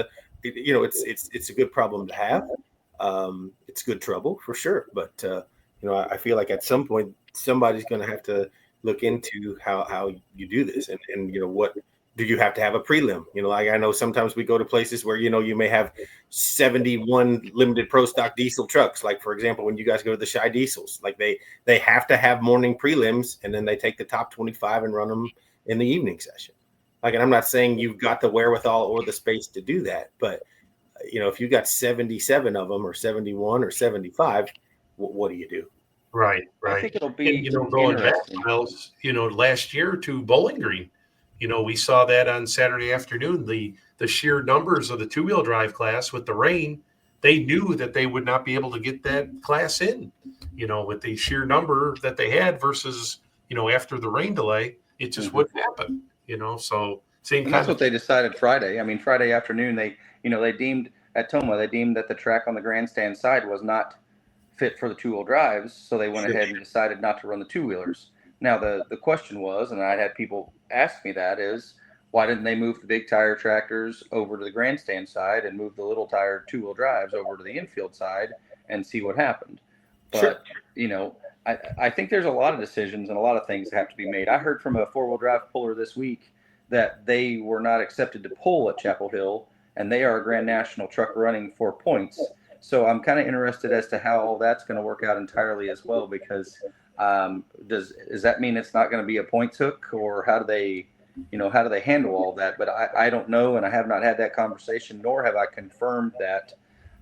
it's a good problem to have. It's good trouble for sure. But I feel like at some point somebody's going to have to look into how you do this, and what do you have to have a prelim? Like I know sometimes we go to places where you may have 71 limited pro stock diesel trucks. Like for example, when you guys go to the Shy Diesels, like they have to have morning prelims, and then they take the top 25 and run them in the evening session. Like, and I'm not saying you've got the wherewithal or the space to do that, but if you got 77 of them or 71 or 75, what do you do? Right. I think it'll be going back, last year to Bowling Green, we saw that on Saturday afternoon, the sheer numbers of the 2-wheel drive class with the rain, they knew that they would not be able to get that class in, with the sheer number that they had versus, after the rain delay, it just wouldn't happen, so same and kind that's what they decided Friday. I mean, Friday afternoon, they deemed at Toma, they deemed that the track on the grandstand side was not fit for the 2-wheel drives, so they went ahead and decided not to run the 2-wheelers. Now the question was, and I had people ask me that, is why didn't they move the big tire tractors over to the grandstand side and move the little tire 2-wheel drives over to the infield side and see what happened? But I think there's a lot of decisions and a lot of things that have to be made. I heard from a 4-wheel drive puller this week that they were not accepted to pull at Chapel Hill, and they are a Grand National truck running for points. So I'm kind of interested as to how all that's going to work out entirely as well, because does that mean it's not going to be a points hook, or how do they handle all that? But I don't know, and I have not had that conversation, nor have I confirmed that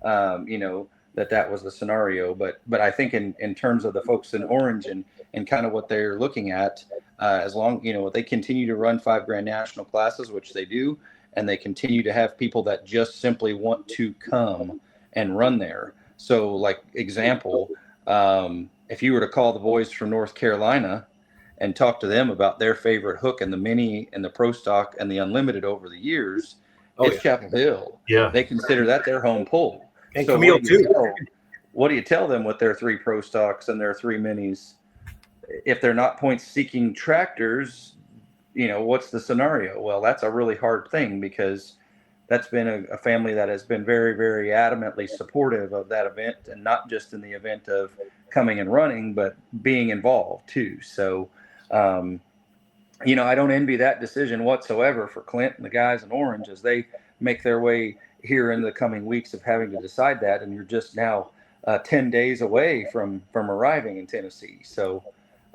that was the scenario. But I think in terms of the folks in Orange and kind of what they're looking at, as long they continue to run 5 Grand National classes, which they do, and they continue to have people that just simply want to come and run there. So like example, if you were to call the boys from North Carolina and talk to them about their favorite hook and the mini and the pro stock and the unlimited over the years, it's Chapel Hill. Yeah. They consider that their home pull. And so Camille too. What do you tell them with their 3 pro stocks and their 3 minis? If they're not point seeking tractors, what's the scenario? Well, that's a really hard thing, because that's been a family that has been very, very adamantly supportive of that event, and not just in the event of coming and running, but being involved too. So, I don't envy that decision whatsoever for Clint and the guys in Orange as they make their way here in the coming weeks of having to decide that. And you're just now 10 days away from arriving in Tennessee. So,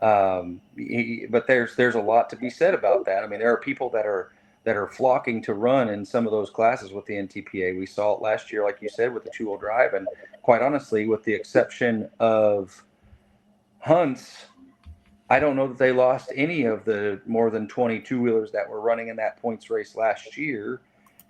but there's a lot to be said about that. I mean, there are people that are that are flocking to run in some of those classes with the NTPA. We saw it last year, like you said, with the two-wheel drive, and quite honestly, with the exception of Hunts, I don't know that they lost any of the more than 20 two-wheelers that were running in that points race last year,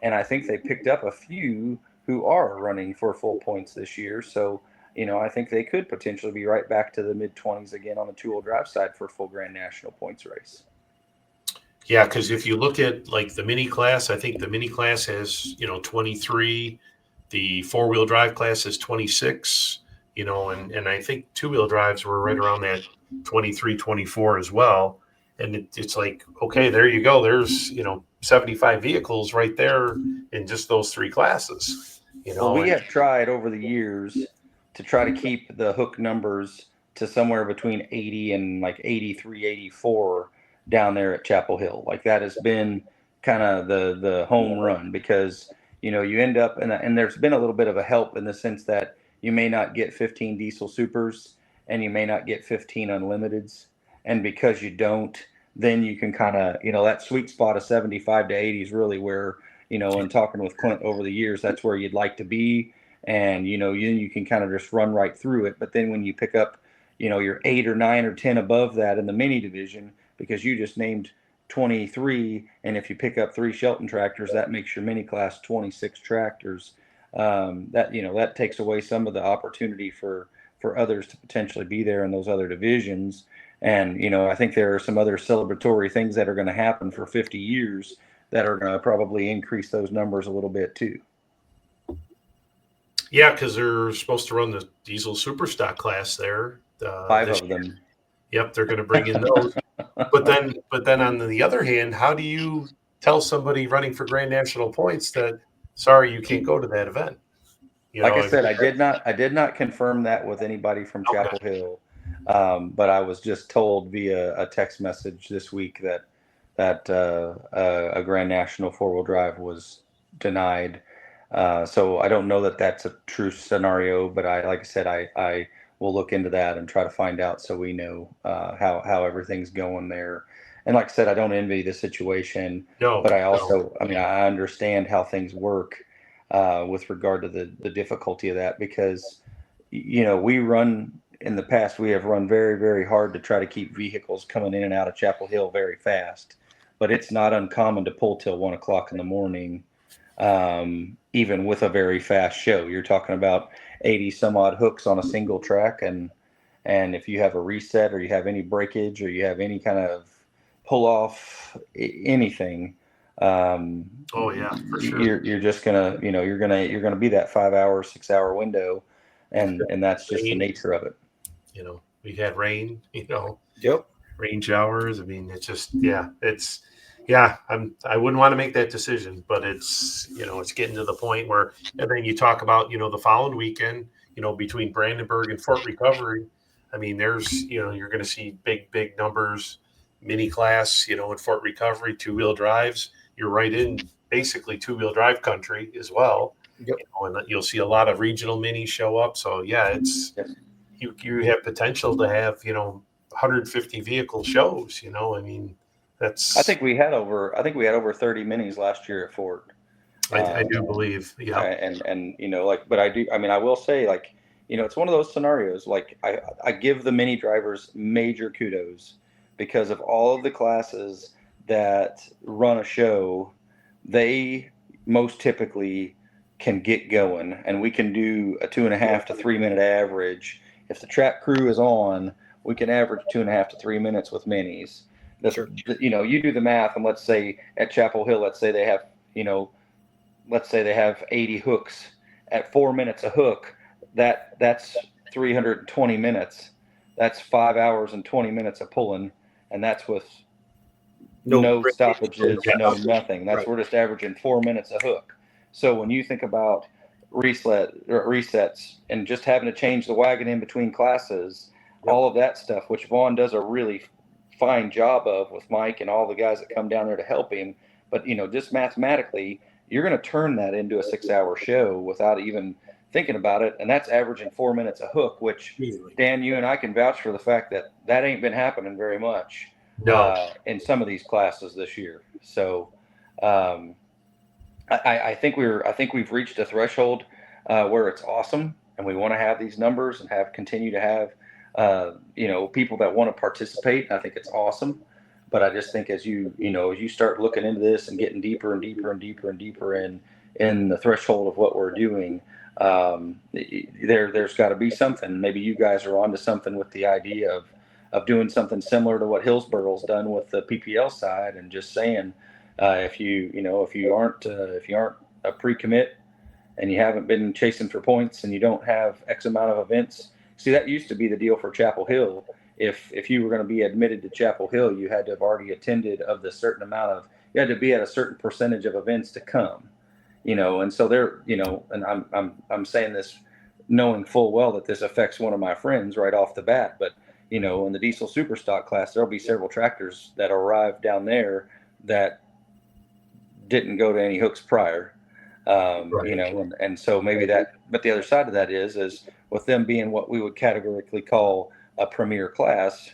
and I think they picked up a few who are running for full points this year. So, I think they could potentially be right back to the mid-20s again on the two-wheel drive side for a full Grand National points race. Yeah, because if you look at like the mini class, I think the mini class has 23. The four-wheel drive class is 26. And I think two-wheel drives were right around that 23, 24 as well. And it's like, okay, there you go. There's 75 vehicles right there in just those three classes. Well, we have tried over the years to try to keep the hook numbers to somewhere between 80 and like 83, 84 down there at Chapel Hill. Like that has been kind of the home run, because you end up and there's been a little bit of a help in the sense that you may not get 15 diesel supers and you may not get 15 unlimiteds, and because you don't, then you can kind of that sweet spot of 75 to 80 is really where and talking with Clint over the years, that's where you'd like to be. And, you can kind of just run right through it. But then when you pick up, your 8 or 9 or 10 above that in the mini division, because you just named 23, and if you pick up 3 Shelton tractors, that makes your mini class 26 tractors. That takes away some of the opportunity for others to potentially be there in those other divisions. And, I think there are some other celebratory things that are going to happen for 50 years that are going to probably increase those numbers a little bit too. Yeah, because they're supposed to run the diesel super stock class there. 5 of them. Yep, they're going to bring in those. But then on the other hand, how do you tell somebody running for Grand National points that, sorry, you can't go to that event? Like I said, I did not confirm that with anybody from Chapel Hill, but I was just told via a text message this week that a Grand National four-wheel drive was denied. So I don't know that that's a true scenario, but like I said, I will look into that and try to find out so we know how everything's going there. And like I said, I don't envy the situation, but I also, I understand how things work with regard to the difficulty of that, because, we run in the past, we have run very, very hard to try to keep vehicles coming in and out of Chapel Hill very fast. But it's not uncommon to pull till 1 o'clock in the morning, even with a very fast show. You're talking about 80 some odd hooks on a single track. And if you have a reset or you have any breakage or you have any kind of pull off anything, for sure. you're just gonna, you're gonna be that 5 hour, 6 hour window. And that's just the nature of it. We had rain, Yep. Rain showers. It's just, I wouldn't want to make that decision, but it's, it's getting to the point where, and then you talk about, the following weekend, between Brandenburg and Fort Recovery. There's, you're going to see big numbers, mini class, in Fort Recovery, 2-wheel drives. You're right in basically 2-wheel drive country as well. Yep. And you'll see a lot of regional minis show up. So it's, you have potential to have, 150 vehicle shows, that's. I think we had over 30 minis last year at Fort. I do believe, yeah. And but I will say, it's one of those scenarios. Like I give the mini drivers major kudos, because of all of the classes that run a show, they most typically can get going, and we can do a 2.5 to 3 minute average. If the track crew is on, we can average 2.5 to 3 minutes with minis. Sure. You do the math, and let's say at Chapel Hill, let's say they have 80 hooks at 4 minutes a hook. That's 320 minutes. That's 5 hours and 20 minutes of pulling, and that's with no stoppages, no nothing. We're just averaging 4 minutes a hook. So when you think about resets and just having to change the wagon in between classes, all of that stuff, which Vaughn does a really fine job of with Mike and all the guys that come down there to help him. But, just mathematically, you're going to turn that into a 6 hour show without even thinking about it. And that's averaging 4 minutes a hook, which Dan, you and I can vouch for the fact that ain't been happening very much in some of these classes this year. So, I think we've reached a threshold where it's awesome, and we want to have these numbers and continue to have people that want to participate. I think it's awesome, but I just think as you start looking into this and getting deeper and deeper and deeper and deeper in the threshold of what we're doing, there's got to be something. Maybe you guys are onto something with the idea of doing something similar to what Hillsborough's done with the PPL side, and just saying, if you aren't a pre-commit and you haven't been chasing for points and you don't have X amount of events. See, that used to be the deal for Chapel Hill. If you were going to be admitted to Chapel Hill, you had to have already attended you had to be at a certain percentage of events to come, and so and I'm saying this knowing full well that this affects one of my friends right off the bat, but in the diesel super stock class, there'll be several tractors that arrive down there that didn't go to any hooks prior. Right. And so maybe that, but the other side of that is with them being what we would categorically call a premier class,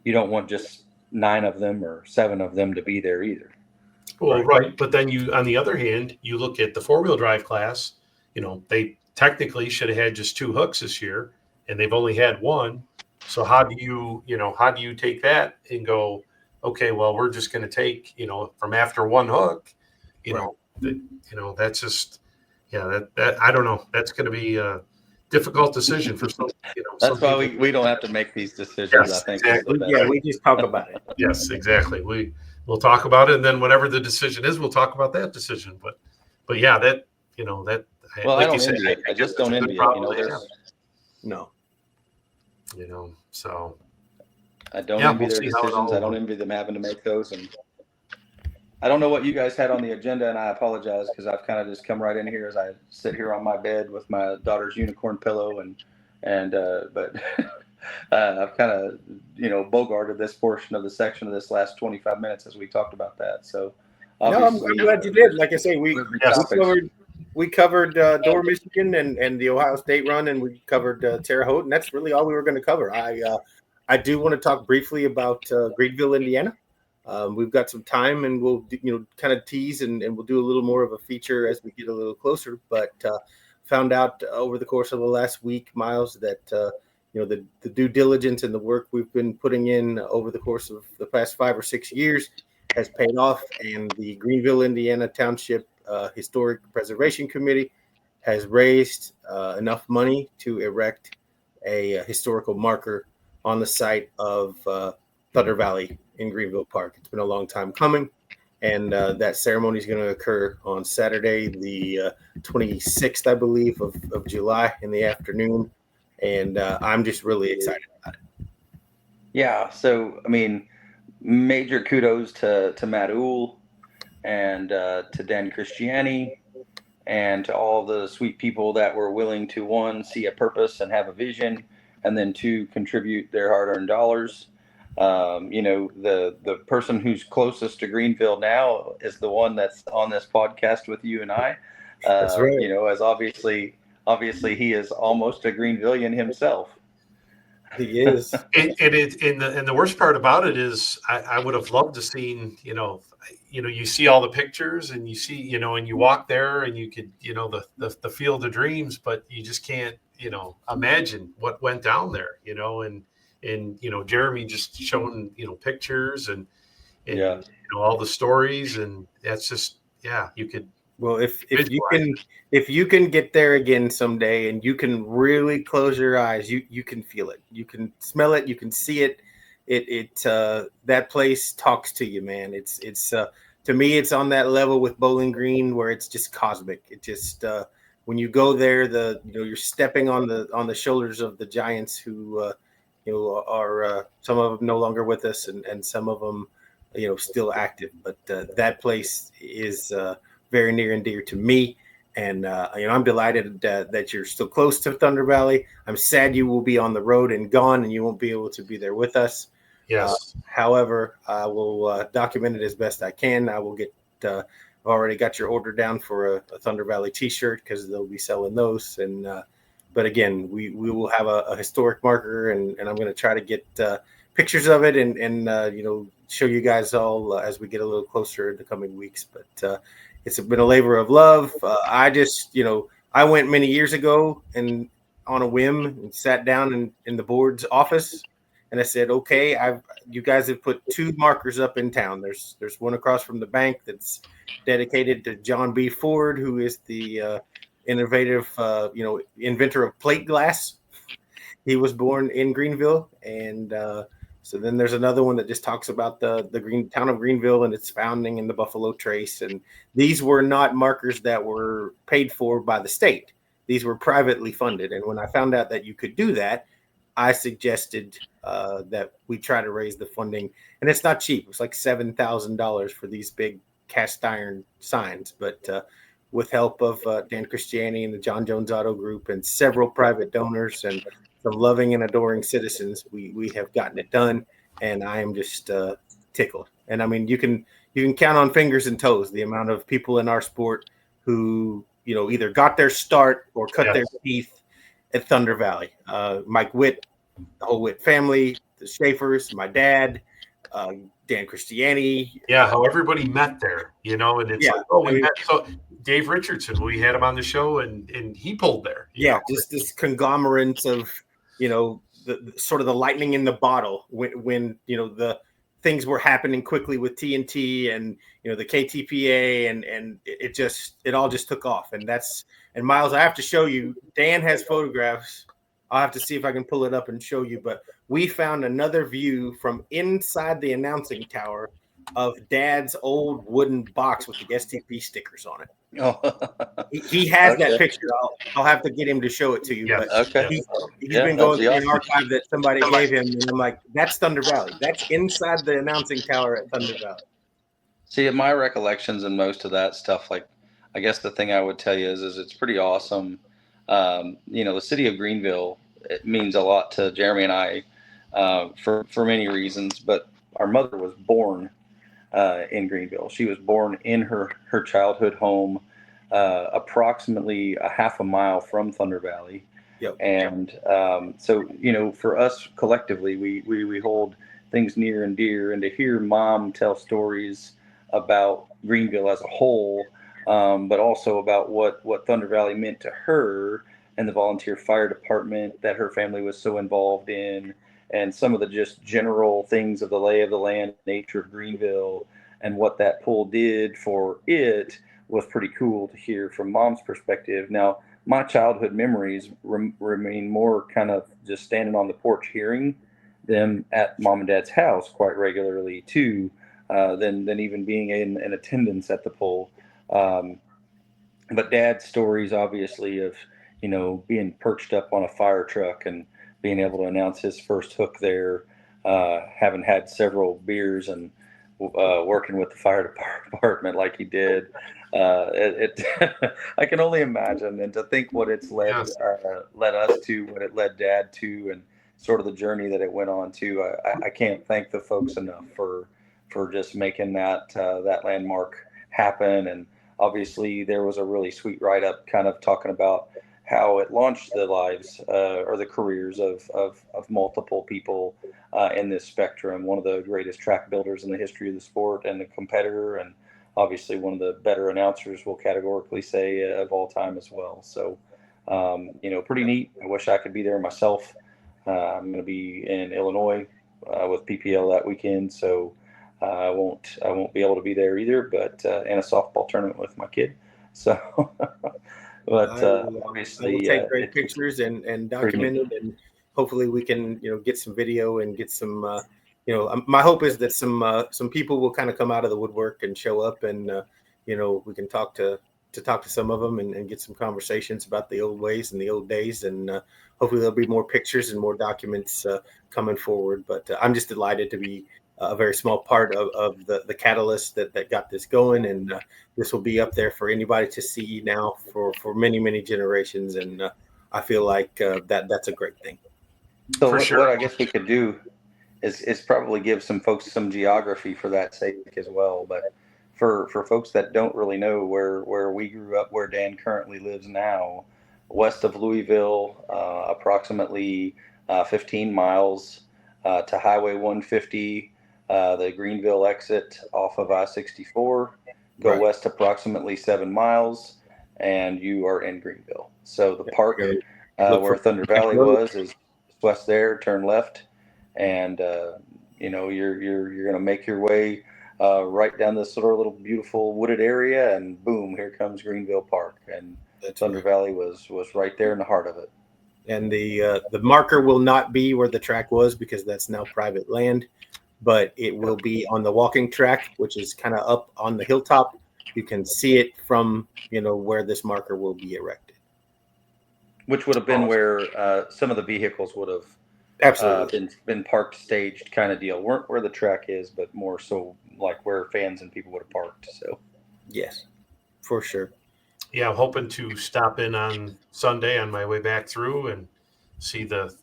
you don't want just 9 of them or 7 of them to be there either. Well, right. But then on the other hand, you look at the 4-wheel drive class, they technically should have had just 2 hooks this year, and they've only had 1. So how do you take that and go, okay, well, we're just going to take, from after 1 hook, that's just, that I don't know. That's going to be a difficult decision for some, That's why we don't have to make these decisions. Yes, I think. exactly. Yeah, we just talk about it. Yes, exactly. We'll talk about it, and then whatever the decision is, we'll talk about that decision. But yeah, that. Well, like I don't you said, envy it. I just don't envy it. No. So. I don't envy their decisions. I don't envy them having to make those. And I don't know what you guys had on the agenda, and I apologize because I've kind of just come right in here as I sit here on my bed with my daughter's unicorn pillow, but I've kind of bogarted this portion of the section of this last 25 minutes as we talked about that. So no, I'm glad you did. Like I say, we covered Dorr, Michigan, and the Ohio State run, and we covered Terre Haute, and that's really all we were going to cover. I do want to talk briefly about Greenville, Indiana. We've got some time, and we'll kind of tease, and we'll do a little more of a feature as we get a little closer. But found out over the course of the last week, Miles, that the due diligence and the work we've been putting in over the course of the past 5 or 6 years has paid off, and the Greenville, Indiana Township Historic Preservation Committee has raised enough money to erect a historical marker on the site of Thunder Valley in Greenville Park. It's been a long time coming, and that ceremony is going to occur on Saturday, the 26th, I believe, of July in the afternoon, and I'm just really excited about it. Yeah, so, I mean, major kudos to Matt Uhl and to Dan Christiani and to all the sweet people that were willing to, 1, see a purpose and have a vision, and then 2, contribute their hard-earned dollars. The person who's closest to Greenville now is the one that's on this podcast with you and I. That's right. As obviously he is almost a Greenvillian himself. He is. And the worst part about it is I would have loved to seen, you see all the pictures and you see, and you walk there and you could, the field of dreams, but you just can't, imagine what went down there, and Jeremy just showing, pictures and all the stories, and that's just, you could. Well, if you can get there again someday and you can really close your eyes, you can feel it. You can smell it. You can see it. That place talks to you, man. It's to me, it's on that level with Bowling Green where it's just cosmic. It just when you go there, you're stepping on the shoulders of the giants who are some of them no longer with us, and some of them still active. But that place is very near and dear to me, and I'm delighted that you're still close to Thunder Valley. I'm sad you will be on the road and gone, and you won't be able to be there with us. Yes. However, I will document it as best I can. I will get. I've already got your order down for a Thunder Valley T-shirt because they'll be selling those. And but again, we will have a historic marker, and I'm going to try to get pictures of it and show you guys all as we get a little closer in the coming weeks. But it's been a labor of love. I just, I went many years ago and on a whim and sat down in the board's office, and I said, okay, you guys have put 2 markers up in town. There's one across from the bank that's dedicated to John B. Ford, who is the innovative, inventor of plate glass. He was born in Greenville, and so then there's another one that just talks about the town of Greenville and its founding and the Buffalo Trace. And these were not markers that were paid for by the state. These were privately funded. And when I found out that you could do that, I suggested that we try to raise the funding. And it's not cheap. It's like $7,000 for these big cast iron signs. But with help of Dan Christiani and the John Jones Auto Group and several private donors and some loving and adoring citizens, we have gotten it done, and I am just tickled. And I mean, you can count on fingers and toes the amount of people in our sport who either got their start or cut their teeth at Thunder Valley. Mike Witt, the whole Witt family, the Schaefers, my dad, Dan Christiani. Yeah, how everybody met there, and it's we met. So Dave Richardson, we had him on the show, and he pulled there. Just this conglomerate of the sort of the lightning in the bottle when the things were happening quickly with TNT and the KTPA and it all just took off. And Miles, I have to show you. Dan has photographs. I'll have to see if I can pull it up and show you. But we found another view from inside the announcing tower of Dad's old wooden box with the STP stickers on it. Oh. He has that picture. I'll have to get him to show it to you. Yes. But Okay. he's been going through an archive that somebody gave him, and I'm like, that's Thunder Valley. That's inside the announcing tower at Thunder Valley. See, in my recollections and most of that stuff, like, I guess the thing I would tell you is it's pretty awesome. The city of Greenville, it means a lot to Jeremy and I for many reasons, but our mother was born in Greenville. She was born in her childhood home, approximately a half a mile from Thunder Valley. Yep. And so, for us collectively, we hold things near and dear, and to hear Mom tell stories about Greenville as a whole, but also about what Thunder Valley meant to her and the volunteer fire department that her family was so involved in, and some of the just general things of the lay of the land, nature of Greenville, and what that pool did for it was pretty cool to hear from Mom's perspective. Now, my childhood memories remain more kind of just standing on the porch hearing them at Mom and Dad's house quite regularly too, than even being in attendance at the pool. But Dad's stories, obviously, of being perched up on a fire truck and being able to announce his first hook there, having had several beers and working with the fire department like he did. I can only imagine, and to think what it's led us to, what it led Dad to, and sort of the journey that it went on to. I can't thank the folks enough for just making that landmark happen. And obviously there was a really sweet write-up kind of talking about how it launched the lives or the careers of multiple people in this spectrum. One of the greatest track builders in the history of the sport and a competitor, and obviously one of the better announcers, we'll categorically say, of all time as well. So, pretty neat. I wish I could be there myself. I'm going to be in Illinois with PPL that weekend, so I won't be able to be there either. But in a softball tournament with my kid. So. But obviously, we'll take great pictures and document it, and hopefully we can get some video and get some. My hope is that some people will kind of come out of the woodwork and show up, and we can talk to some of them and get some conversations about the old ways and the old days, and hopefully there'll be more pictures and more documents coming forward. But I'm just delighted to be a very small part of the catalyst that got this going, and this will be up there for anybody to see now for many, many generations, and I feel like that's a great thing. So what I guess we could do is probably give some folks some geography for that sake as well. But for folks that don't really know where we grew up, where Dan currently lives now, west of Louisville, approximately 15 miles to Highway 150, the Greenville exit off of I-64, go Right. west approximately 7 miles, and you are in Greenville. So the park Look where for Thunder Valley was is west there, turn left, and you're going to make your way right down this sort of little beautiful wooded area, and boom, here comes Greenville Park. And Thunder Valley was right there in the heart of it. And the marker will not be where the track was because that's now private land, but it will be on the walking track, which is kind of up on the hilltop. You can see it from where this marker will be erected, which would have been where some of the vehicles would have absolutely been parked, staged kind of deal. Weren't where the track is, but more so like where fans and people would have parked. So yes, for sure. Yeah, I'm hoping to stop in on Sunday on my way back through and see the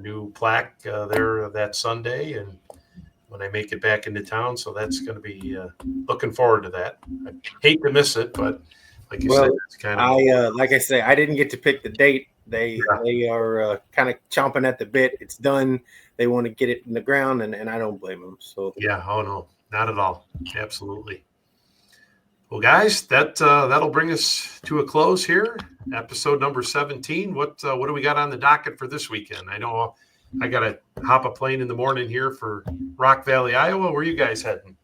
new plaque there that Sunday, and when I make it back into town. So that's going to be looking forward to that. I hate to miss it, but like you said, it's kind of like I say, I didn't get to pick the date. They are kind of chomping at the bit. It's done. They want to get it in the ground, and I don't blame them. So yeah, oh no, not at all, absolutely. Well, guys, that'll bring us to a close here. Episode number 17. What do we got on the docket for this weekend? I know I got to hop a plane in the morning here for Rock Valley, Iowa. Where are you guys heading?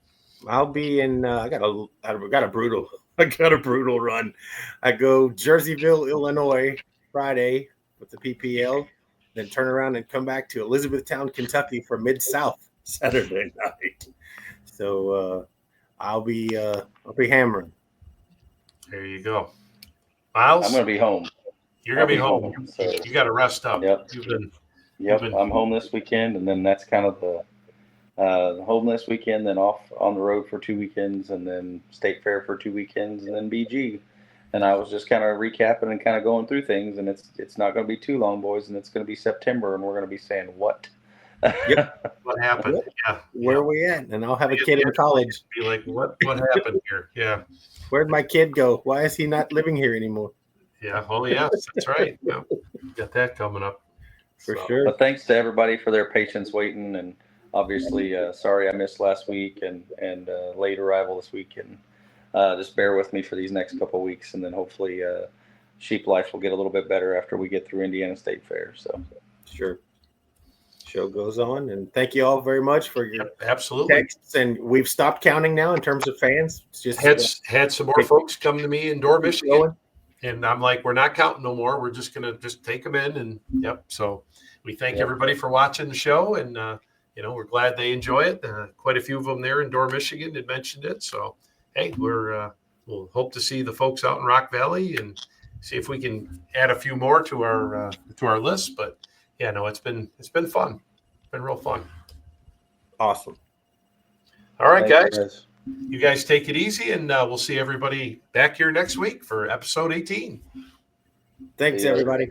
I'll be in. I got a brutal run. I go Jerseyville, Illinois, Friday with the PPL, then turn around and come back to Elizabethtown, Kentucky for Mid-South Saturday night. So I'll be hammering. There you go. Miles? I'm going to be home. You're going to be home. So. You got to rest up. Yep. I'm home this weekend, and then that's kind of the home this weekend, then off on the road for 2 weekends, and then State Fair for 2 weekends, and then BG. And I was just kind of recapping and kind of going through things, and it's not going to be too long, boys, and it's going to be September, and we're going to be saying what? Yep. What happened? Yeah. Where are we at? And I'll have a kid in college. Be like, what happened here? Yeah. Where'd my kid go? Why is he not living here anymore? Yeah. Oh, yes, that's right. Yeah. Got that coming up. For sure. But thanks to everybody for their patience waiting, and obviously, sorry I missed last week and late arrival this week, and just bear with me for these next couple of weeks, and then hopefully Sheep Life will get a little bit better after we get through Indiana State Fair. So sure. Show goes on, and thank you all very much for your absolutely texts. And we've stopped counting now in terms of fans. It's just had some more folks come to me in Dorr, Michigan, and I'm like, we're not counting no more. We're just gonna take them in, and yep. So we thank everybody for watching the show, and we're glad they enjoy it. Quite a few of them there in Dorr, Michigan had mentioned it. So hey, we'll hope to see the folks out in Rock Valley and see if we can add a few more to our list. But yeah, no, it's been fun. It's been real fun. Awesome. All right, guys. You guys take it easy, and we'll see everybody back here next week for episode 18. Thanks, everybody.